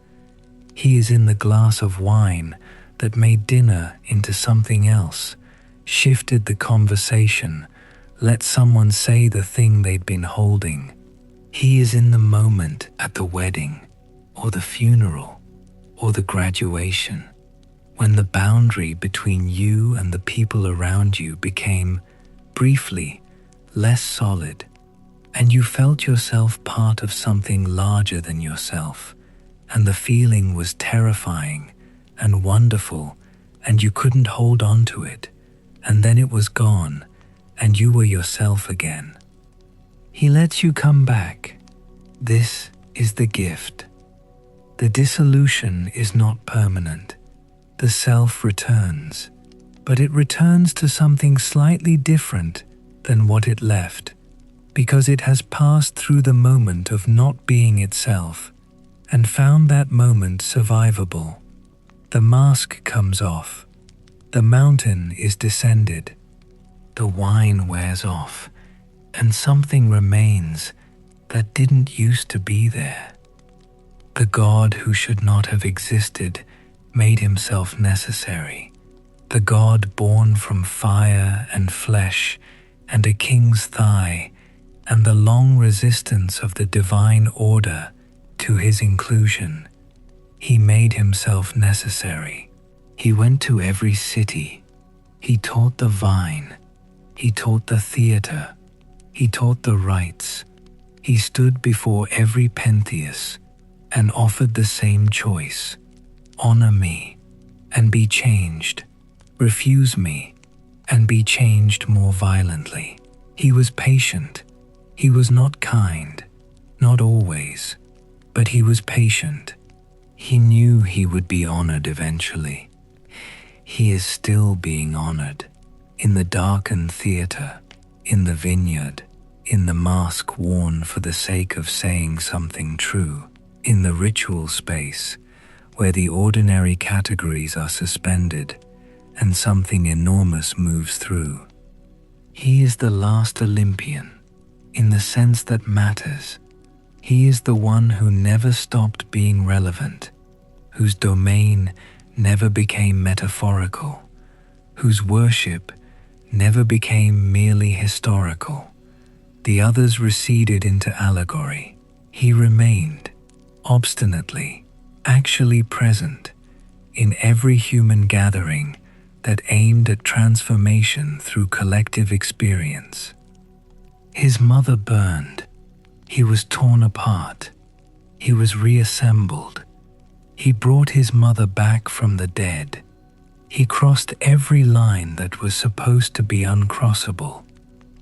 He is in the glass of wine that made dinner into something else, shifted the conversation, let someone say the thing they'd been holding. He is in the moment at the wedding, or the funeral, or the graduation, when the boundary between you and the people around you became, briefly, less solid, and you felt yourself part of something larger than yourself, and the feeling was terrifying and wonderful, and you couldn't hold on to it, and then it was gone, and you were yourself again. He lets you come back. This is the gift. The dissolution is not permanent. The self returns, but it returns to something slightly different than what it left, because it has passed through the moment of not being itself and found that moment survivable. The mask comes off. The mountain is descended. The wine wears off, and something remains that didn't used to be there. The God who should not have existed made himself necessary. The God born from fire and flesh and a king's thigh, and the long resistance of the divine order to his inclusion. He made himself necessary. He went to every city. He taught the vine. He taught the theater. He taught the rites. He stood before every Pentheus and offered the same choice. Honor me and be changed. Refuse me and be changed more violently. He was patient. He was not kind, not always, but he was patient. He knew he would be honored eventually. He is still being honored in the darkened theater, in the vineyard, in the mask worn for the sake of saying something true, in the ritual space where the ordinary categories are suspended and something enormous moves through. He is the last Olympian, in the sense that matters. He is the one who never stopped being relevant, whose domain never became metaphorical, whose worship never became merely historical. The others receded into allegory. He remained, obstinately, actually present, in every human gathering that aimed at transformation through collective experience. His mother burned. He was torn apart. He was reassembled. He brought his mother back from the dead. He crossed every line that was supposed to be uncrossable.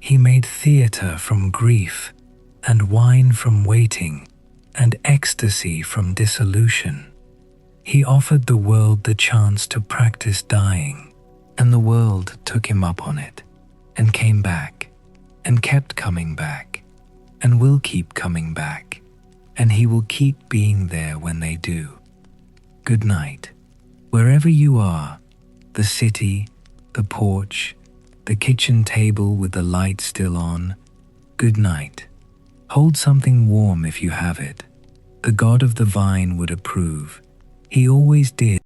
He made theater from grief, and wine from waiting, and ecstasy from dissolution. He offered the world the chance to practice dying, and the world took him up on it, and came back, and kept coming back, and will keep coming back, and he will keep being there when they do. Good night. Wherever you are, the city, the porch, the kitchen table with the light still on, good night. Hold something warm if you have it. The God of the vine would approve. He always did.